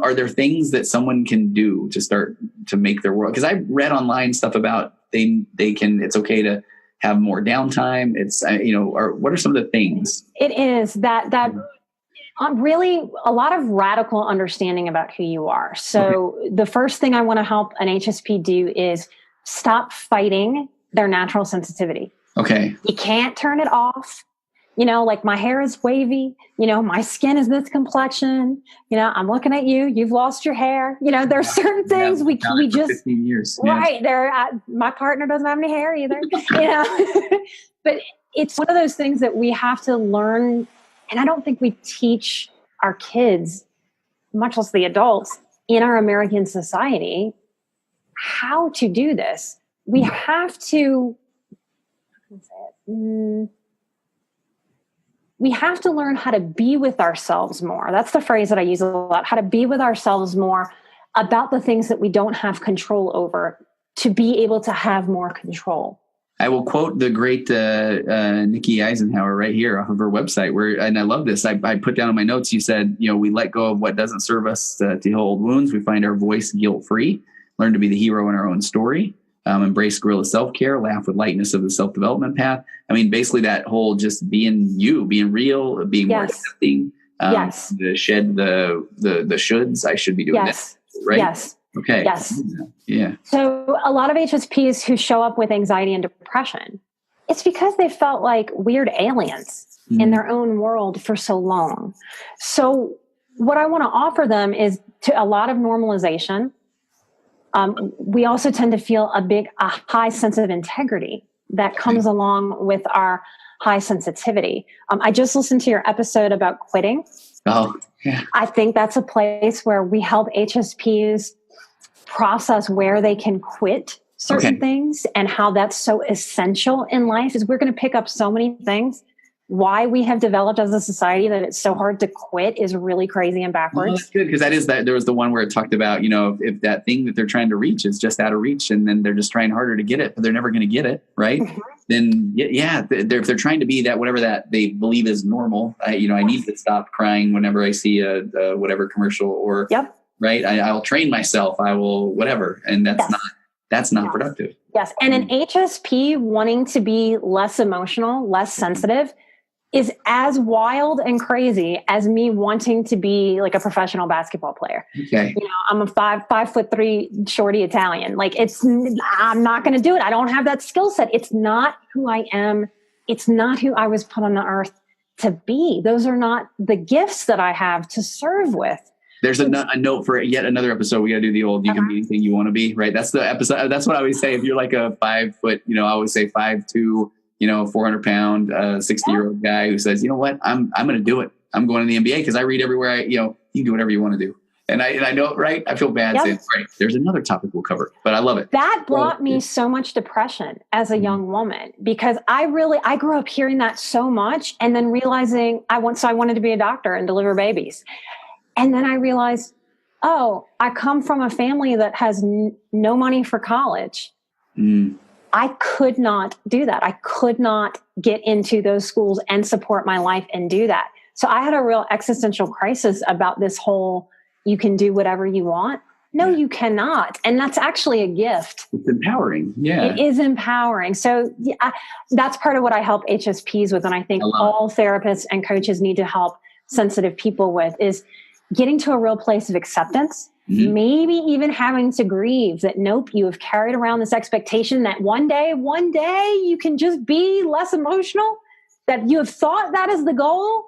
S1: are there things that someone can do to start to make their world? Because I read online stuff about it's okay to have more downtime. It's, or what are some of the things?
S2: It is that really a lot of radical understanding about who you are. So the first thing I want to help an HSP do is stop fighting their natural sensitivity. Okay. You can't turn it off. Like my hair is wavy, my skin is this complexion, I'm looking at you, you've lost your hair. There's certain things we just, 15 years. Right there. My partner doesn't have any hair either, but it's one of those things that we have to learn. And I don't think we teach our kids, much less the adults in our American society, how to do this. We have to, we have to learn how to be with ourselves more. That's the phrase that I use a lot, how to be with ourselves more about the things that we don't have control over, to be able to have more control.
S1: I will quote the great Nikki Eisenhauer right here off of her website, and I love this. I put down in my notes, you said, we let go of what doesn't serve us to heal old wounds. We find our voice guilt-free, learn to be the hero in our own story. Embrace guerrilla self-care, laugh with lightness of the self-development path. I mean, basically that whole just being you, being real, being more accepting, to shed the shoulds. I should be doing that, right? Yes. Okay.
S2: Yes.
S1: Yeah.
S2: So a lot of HSPs who show up with anxiety and depression, it's because they felt like weird aliens in their own world for so long. So what I want to offer them is a lot of normalization. We also tend to feel a high sense of integrity that comes along with our high sensitivity. I just listened to your episode about quitting.
S1: Oh, yeah.
S2: I think that's a place where we help HSPs process where they can quit certain things and how that's so essential in life. Is we're going to pick up so many things. Why we have developed as a society that it's so hard to quit is really crazy and backwards.
S1: Well, that's good, because there was the one where it talked about, if that thing that they're trying to reach is just out of reach, and then they're just trying harder to get it, but they're never going to get it, right? Then if they're trying to be that, whatever that they believe is normal, I need to stop crying whenever I see a whatever commercial, or right, I'll train myself, I will whatever, and that's not productive.
S2: Yes, and an HSP wanting to be less emotional, less sensitive, is as wild and crazy as me wanting to be like a professional basketball player.
S1: Okay.
S2: I'm a 5'3" shorty Italian. Like I'm not going to do it. I don't have that skill set. It's not who I am. It's not who I was put on the earth to be. Those are not the gifts that I have to serve with.
S1: There's a note for yet another episode. We got to do the old, you can be anything you want to be, right? That's the episode. That's what I always say. If you're like a 5 foot, I always say 5'2", 400-pound, 60-year-old guy who says, you know what, I'm going to do it. I'm going to the NBA because I read everywhere. You can do whatever you want to do. And I know, right? I feel bad saying, right, there's another topic we'll cover, but I love it.
S2: That brought me so much depression as a young woman, because I grew up hearing that so much, and then realizing I wanted to be a doctor and deliver babies. And then I realized, I come from a family that has no money for college. I could not do that. I could not get into those schools and support my life and do that. So I had a real existential crisis about this whole, you can do whatever you want. No, you cannot. And that's actually a gift.
S1: It's empowering. Yeah.
S2: It is empowering. So that's part of what I help HSPs with. And I think all therapists and coaches need to help sensitive people with, is getting to a real place of acceptance. Maybe even having to grieve that, nope, you have carried around this expectation that one day you can just be less emotional, that you have thought that is the goal,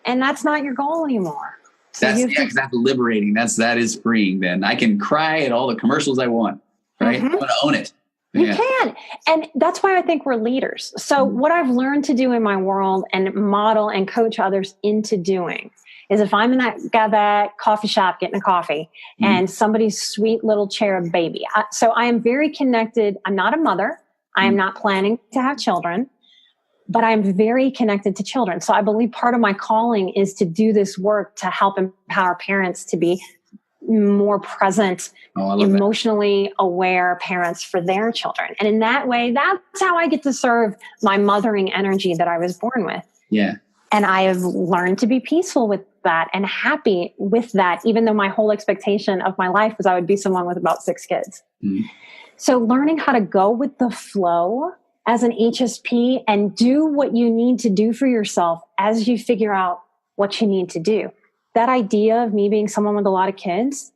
S2: and that's not your goal anymore. So
S1: that's liberating. That is freeing. Then I can cry at all the commercials I want, right? I want to own it.
S2: You can. And that's why I think we're leaders. So what I've learned to do in my world and model and coach others into doing is, if I'm in that coffee shop getting a coffee and somebody's sweet little cherub baby. So I am very connected. I'm not a mother. I am not planning to have children, but I'm very connected to children. So I believe part of my calling is to do this work to help empower parents to be more present, emotionally aware parents for their children. And in that way, that's how I get to serve my mothering energy that I was born with.
S1: Yeah.
S2: And I have learned to be peaceful with that and happy with that, even though my whole expectation of my life was I would be someone with about 6 kids. Mm-hmm. So learning how to go with the flow as an HSP and do what you need to do for yourself as you figure out what you need to do. That idea of me being someone with a lot of kids,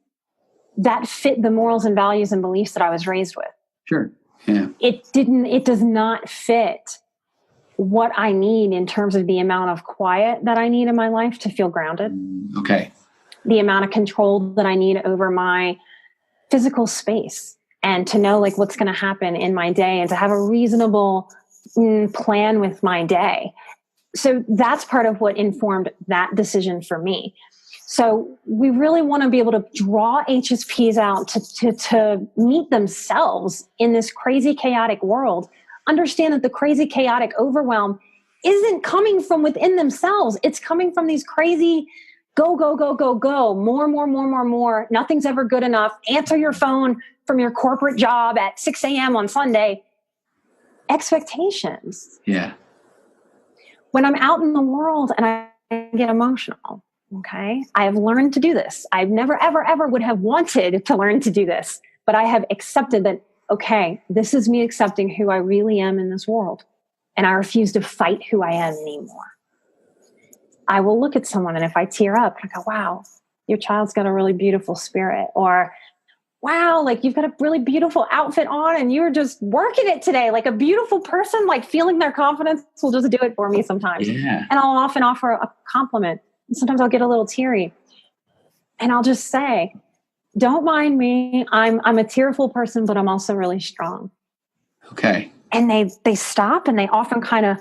S2: that fit the morals and values and beliefs that I was raised with.
S1: Sure. Yeah.
S2: It does not fit what I need in terms of the amount of quiet that I need in my life to feel grounded.
S1: Okay.
S2: The amount of control that I need over my physical space and to know like what's going to happen in my day and to have a reasonable plan with my day. So that's part of what informed that decision for me. So we really want to be able to draw HSPs out to meet themselves in this crazy, chaotic world. Understand that the crazy, chaotic overwhelm isn't coming from within themselves. It's coming from these crazy go, go, go, go, go, more. Nothing's ever good enough. Answer your phone from your corporate job at 6 a.m. on Sunday. Expectations.
S1: Yeah.
S2: When I'm out in the world and I get emotional, okay, I have learned to do this. I've never, ever, ever would have wanted to learn to do this, but I have accepted that, okay, this is me accepting who I really am in this world. And I refuse to fight who I am anymore. I will look at someone and if I tear up, I go, wow, your child's got a really beautiful spirit. Or, wow, like you've got a really beautiful outfit on and you were just working it today. Like a beautiful person, like feeling their confidence will just do it for me sometimes.
S1: Yeah.
S2: And I'll often offer a compliment. And sometimes I'll get a little teary. And I'll just say, don't mind me. I'm a tearful person, but I'm also really strong.
S1: Okay.
S2: And they stop and they often kind of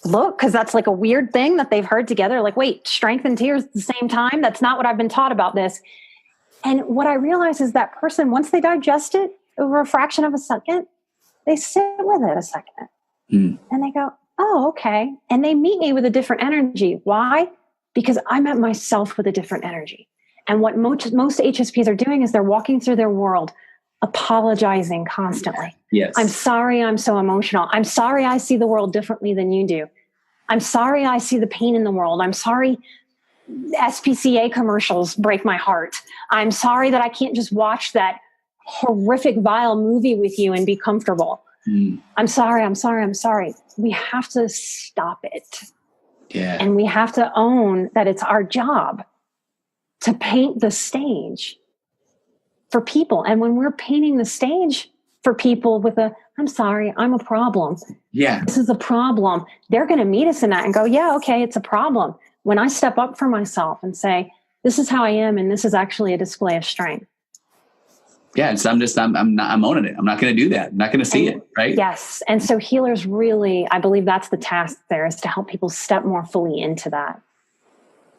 S2: look, because that's like a weird thing that they've heard together. Like, wait, strength and tears at the same time? That's not what I've been taught about this. And what I realize is that person, once they digest it over a fraction of a second, they sit with it a second. And they go, oh, okay. And they meet me with a different energy. Why? Because I met myself with a different energy. And what most HSPs are doing is they're walking through their world apologizing constantly.
S1: Yes.
S2: I'm sorry I'm so emotional. I'm sorry I see the world differently than you do. I'm sorry I see the pain in the world. I'm sorry SPCA commercials break my heart. I'm sorry that I can't just watch that horrific, vile movie with you and be comfortable. I'm sorry. We have to stop it.
S1: Yeah.
S2: And we have to own that it's our job to paint the stage for people. And when we're painting the stage for people with I'm sorry, I'm a problem.
S1: Yeah.
S2: This is a problem. They're going to meet us in that and go, yeah, okay, it's a problem. When I step up for myself and say, this is how I am, and this is actually a display of strength.
S1: Yeah. I'm owning it. I'm not going to do that. I'm not going to see it. Right.
S2: Yes. And so healers really, I believe that's the task there, is to help people step more fully into that.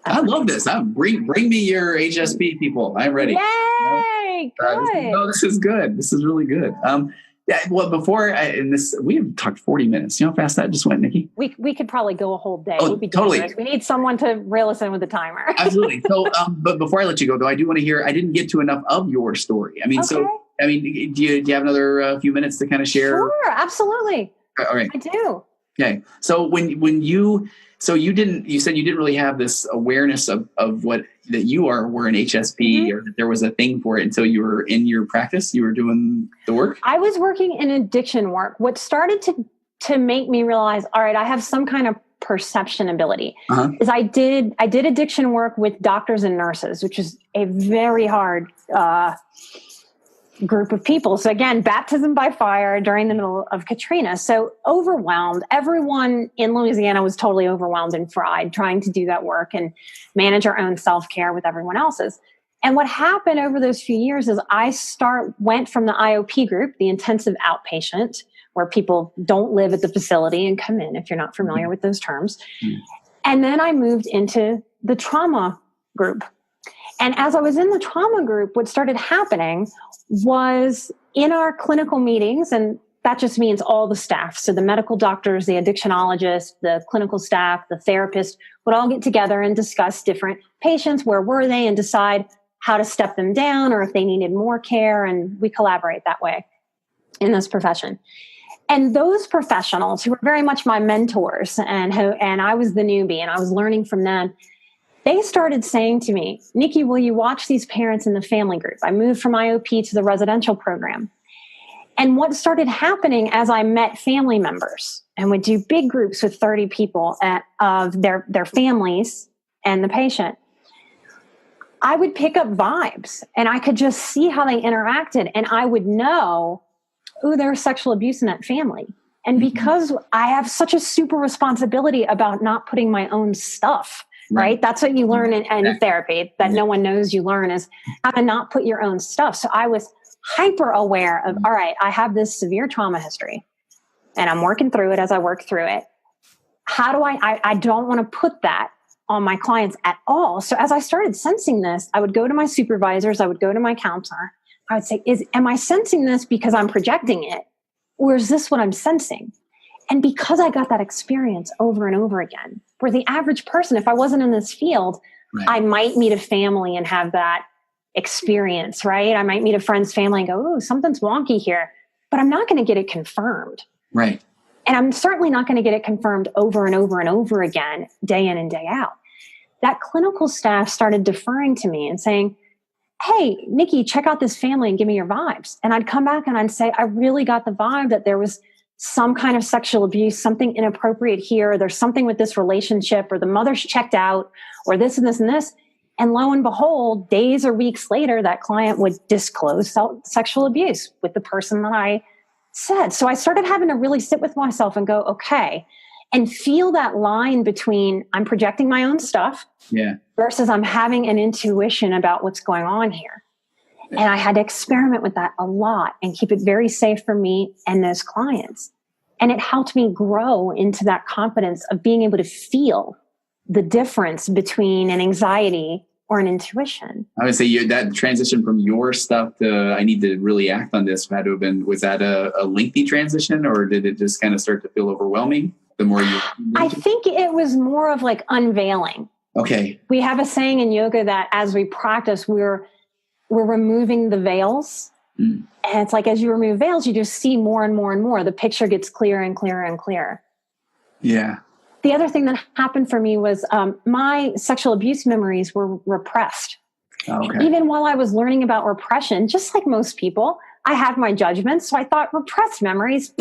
S1: I love this. Bring me your HSP people. I'm ready.
S2: Yay! Good.
S1: This is good. This is really good. Yeah. Well, we have talked 40 minutes. You know how fast that just went, Nikki?
S2: We could probably go a whole day.
S1: Oh, totally.
S2: We need someone to reel us in with the timer.
S1: Absolutely. So, but before I let you go, though, I do want to hear. I didn't get to enough of your story. I mean, okay. Do you have another few minutes to kind of share?
S2: Sure, absolutely.
S1: All right.
S2: I do.
S1: Okay. So you said you didn't really have this awareness of what that you were an HSP or that there was a thing for it until you were in your practice. You were doing the work.
S2: I was working in addiction work. What started to make me realize, all right, I have some kind of perception ability is I did addiction work with doctors and nurses, which is a very hard group of people. So again, baptism by fire during the middle of Katrina. So overwhelmed. Everyone in Louisiana was totally overwhelmed and fried trying to do that work and manage our own self-care with everyone else's. And what happened over those few years is I went from the IOP group, the intensive outpatient, where people don't live at the facility and come in, if you're not familiar with those terms. And then I moved into the trauma group. And as I was in the trauma group, what started happening was in our clinical meetings, and that just means all the staff. So the medical doctors, the addictionologists, the clinical staff, the therapist would all get together and discuss different patients, where were they, and decide how to step them down or if they needed more care. And we collaborate that way in this profession. And those professionals who were very much my mentors and I was the newbie and I was learning from them, they started saying to me, Nikki, will you watch these parents in the family group? I moved from IOP to the residential program. And what started happening as I met family members and would do big groups with 30 people of their families and the patient, I would pick up vibes and I could just see how they interacted. And I would know, oh, there's sexual abuse in that family. And because I have such a super responsibility about not putting my own stuff, right? That's what you learn in therapy that no one knows you learn is how to not put your own stuff. So I was hyper aware of, all right, I have this severe trauma history and I'm working through it as I work through it. How do I don't want to put that on my clients at all. So as I started sensing this, I would go to my supervisors, I would go to my counselor. I would say, am I sensing this because I'm projecting it? Or is this what I'm sensing? And because I got that experience over and over again, where the average person, if I wasn't in this field, I might meet a family and have that experience, right? I might meet a friend's family and go, oh, something's wonky here, but I'm not going to get it confirmed.
S1: Right.
S2: And I'm certainly not going to get it confirmed over and over and over again, day in and day out. That clinical staff started deferring to me and saying, hey, Nikki, check out this family and give me your vibes. And I'd come back and I'd say, I really got the vibe that there was some kind of sexual abuse, something inappropriate here. There's something with this relationship, or the mother's checked out, or this and this and this. And lo and behold, days or weeks later, that client would disclose sexual abuse with the person that I said. So I started having to really sit with myself and go, okay, and feel that line between I'm projecting my own stuff versus I'm having an intuition about what's going on here. And I had to experiment with that a lot and keep it very safe for me and those clients. And it helped me grow into that confidence of being able to feel the difference between an anxiety or an intuition.
S1: I would say that transition from your stuff to I need to really act on this had to have been, was that a lengthy transition, or did it just kind of start to feel overwhelming the more you?
S2: I think it was more of like unveiling.
S1: Okay.
S2: We have a saying in yoga that as we practice, we're removing the veils. And it's like, as you remove veils, you just see more and more and more. The picture gets clearer and clearer and clearer.
S1: Yeah.
S2: The other thing that happened for me was my sexual abuse memories were repressed.
S1: Okay.
S2: Even while I was learning about repression, just like most people, I had my judgments. So I thought repressed memories,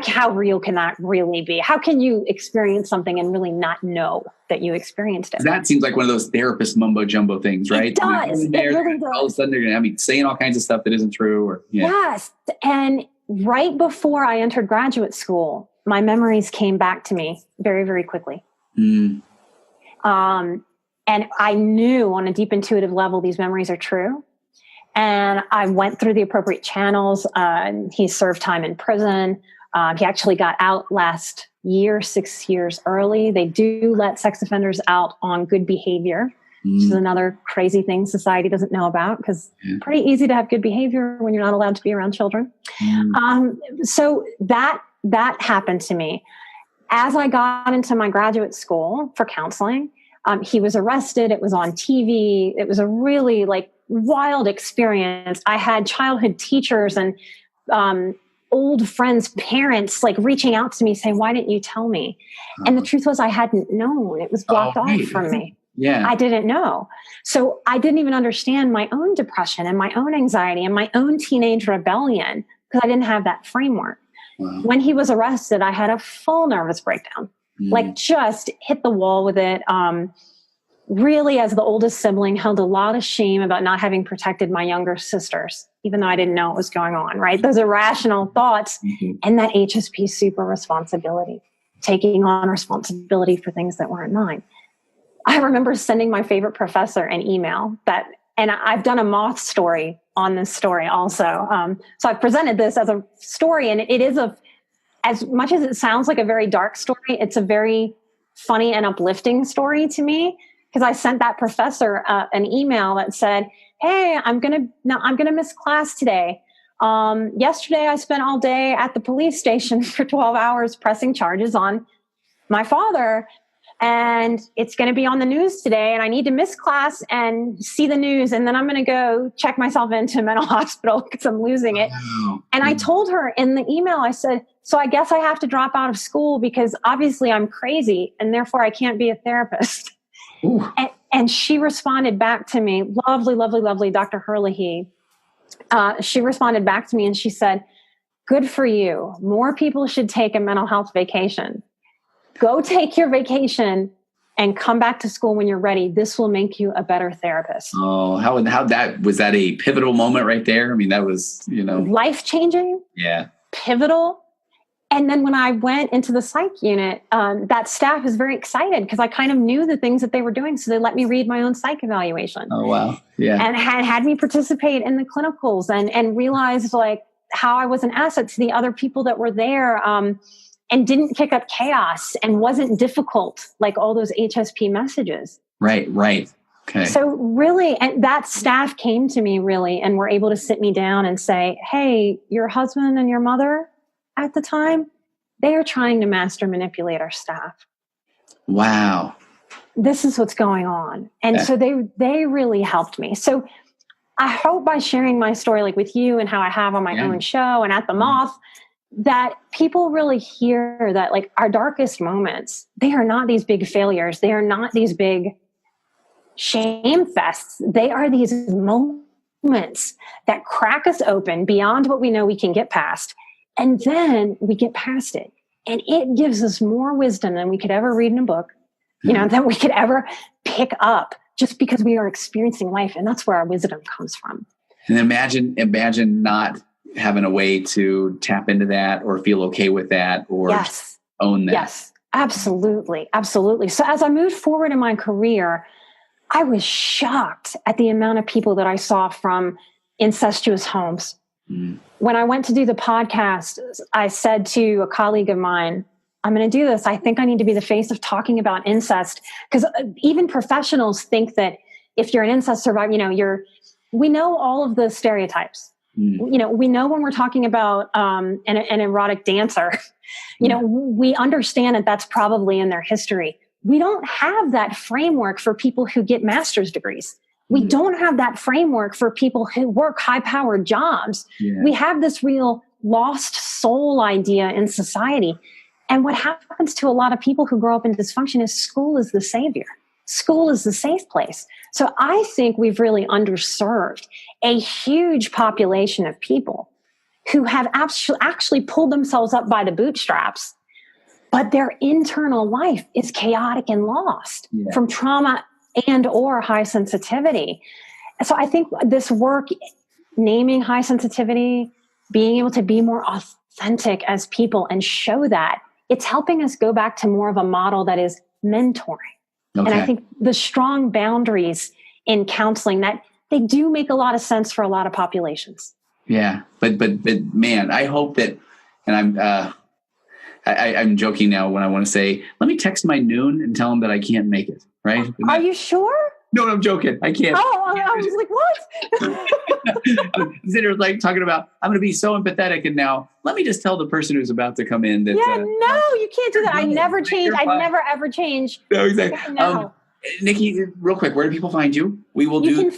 S2: how real can that really be? How can you experience something and really not know that you experienced it?
S1: That seems like one of those therapist mumbo jumbo things, right?
S2: It does. It really does.
S1: All of a sudden they're going to be saying all kinds of stuff that isn't true. Or
S2: Yes. And right before I entered graduate school, my memories came back to me very, very quickly. And I knew on a deep intuitive level, these memories are true. And I went through the appropriate channels. He served time in prison. He actually got out last year, 6 years early. They do let sex offenders out on good behavior, which is another crazy thing society doesn't know about, because it's pretty easy to have good behavior when you're not allowed to be around children. So that happened to me. As I got into my graduate school for counseling, he was arrested. It was on TV. It was a really wild experience. I had childhood teachers and old friends' parents reaching out to me saying, why didn't you tell me? And the truth was I hadn't known. It was blocked off from me.
S1: Yeah.
S2: I didn't know. So I didn't even understand my own depression and my own anxiety and my own teenage rebellion because I didn't have that framework. Wow. When he was arrested, I had a full nervous breakdown, just hit the wall with it. Really, as the oldest sibling, held a lot of shame about not having protected my younger sisters, even though I didn't know what was going on, right? Those irrational thoughts and that HSP super responsibility, taking on responsibility for things that weren't mine. I remember sending my favorite professor an email and I've done a moth story on this story also. So I've presented this as a story, and it is as much as it sounds like a very dark story, it's a very funny and uplifting story to me. Because I sent that professor an email that said, "Hey, I'm gonna miss class today. Yesterday, I spent all day at the police station for 12 hours pressing charges on my father, and it's going to be on the news today, and I need to miss class and see the news, and then I'm going to go check myself into a mental hospital because I'm losing it.
S1: Wow.
S2: And I told her in the email, I said, so I guess I have to drop out of school because obviously I'm crazy and therefore I can't be a therapist. And she responded back to me, lovely Dr. Herlihy. She responded back to me and she said, good for you. More people should take a mental health vacation. Go take your vacation and come back to school when you're ready. This will make you a better therapist.
S1: Oh, how was that a pivotal moment right there? I mean, that was,
S2: life-changing.
S1: Yeah.
S2: Pivotal. And then when I went into the psych unit, that staff was very excited because I kind of knew the things that they were doing. So they let me read my own psych evaluation.
S1: Oh, wow. Yeah.
S2: And had me participate in the clinicals and realized like how I was an asset to the other people that were there, and didn't kick up chaos and wasn't difficult like all those HSP messages.
S1: Right. Okay.
S2: So really, and that staff came to me really and were able to sit me down and say, hey, your husband and your mother at the time, they are trying to master manipulate our staff.
S1: Wow.
S2: This is what's going on. And so they really helped me. So I hope by sharing my story like with you and how I have on my own show and at the Moth, that people really hear that like our darkest moments, they are not these big failures. They are not these big shame fests. They are these moments that crack us open beyond what we know we can get past. And then we get past it. And it gives us more wisdom than we could ever read in a book, than we could ever pick up just because we are experiencing life. And that's where our wisdom comes from.
S1: And imagine not having a way to tap into that or feel okay with that or own that.
S2: Yes, absolutely. Absolutely. So as I moved forward in my career, I was shocked at the amount of people that I saw from incestuous homes. When I went to do the podcast, I said to a colleague of mine, I'm going to do this. I think I need to be the face of talking about incest because even professionals think that if you're an incest survivor, we know all of the stereotypes. We know when we're talking about an erotic dancer, we understand that that's probably in their history. We don't have that framework for people who get master's degrees. We don't have that framework for people who work high-powered jobs. Yeah. We have this real lost soul idea in society. And what happens to a lot of people who grow up in dysfunction is school is the savior. School is the safe place. So I think we've really underserved a huge population of people who have actually pulled themselves up by the bootstraps, but their internal life is chaotic and lost from trauma and or high sensitivity. So I think this work, naming high sensitivity, being able to be more authentic as people and show that, it's helping us go back to more of a model that is mentoring. Okay. And I think the strong boundaries in counseling, that they do make a lot of sense for a lot of populations.
S1: Yeah. But man, I hope that, and I'm joking now when I want to say, let me text my noon and tell him that I can't make it. Right?
S2: Are you sure?
S1: No, I'm joking. I can't.
S2: Oh, I was like, what?
S1: Zinners like talking about, I'm going to be so empathetic. And now let me just tell the person who's about to come in that.
S2: No, you can't do that. I never change. I never ever change.
S1: No, exactly.
S2: No.
S1: Nikki, real quick, where do people find you? You
S2: can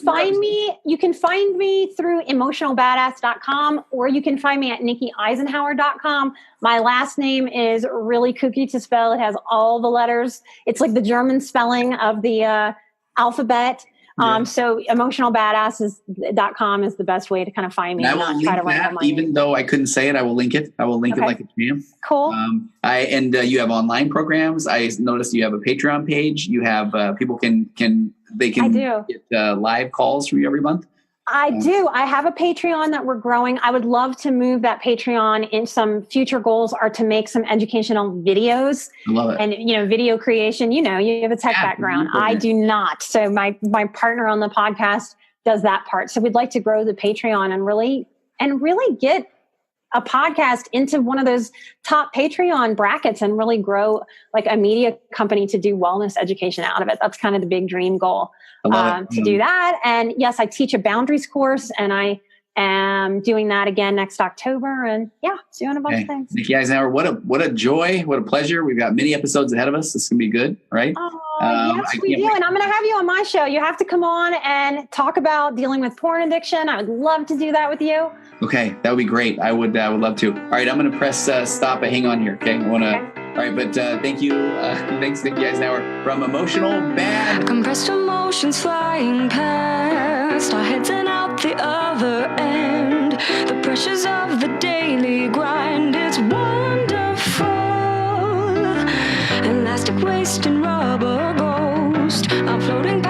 S2: find me through emotionalbadass.com, or you can find me at nikkieisenhauer.com. My last name is really kooky to spell. It has all the letters. It's like the German spelling of the alphabet. So emotionalbadass.com is the best way to kind of find me.
S1: And I will link that, even though I couldn't say it, I will link it. I will link it like a champ.
S2: Cool.
S1: You have online programs. I noticed you have a Patreon page. You have people can get live calls from you every month.
S2: I do. I have a Patreon that we're growing. I would love to move that Patreon in. Some future goals are to make some educational videos.
S1: I love it.
S2: And, video creation, you have a tech background. I do not. So my partner on the podcast does that part. So we'd like to grow the Patreon and really get a podcast into one of those top Patreon brackets and really grow like a media company to do wellness education out of it. That's kind of the big dream goal. To do that. And yes, I teach a boundaries course and I am doing that again next October, and doing a bunch of things.
S1: Nikki Eisenhauer, what a joy, what a pleasure. We've got many episodes ahead of us. This is gonna be good, right?
S2: Yes, we do. And I'm going to have you on my show. You have to come on and talk about dealing with porn addiction. I would love to do that with you.
S1: Okay, that would be great. I would love to. All right, I'm going to press stop and hang on here. Okay, All right, but thank you. Thanks, Nikki Eisenhauer from Emotional Bad.
S3: Compressed emotions flying past, our heads and out the other end. The pressures of the daily grind, it's wonderful. Elastic waist and rubber ghost, I'm floating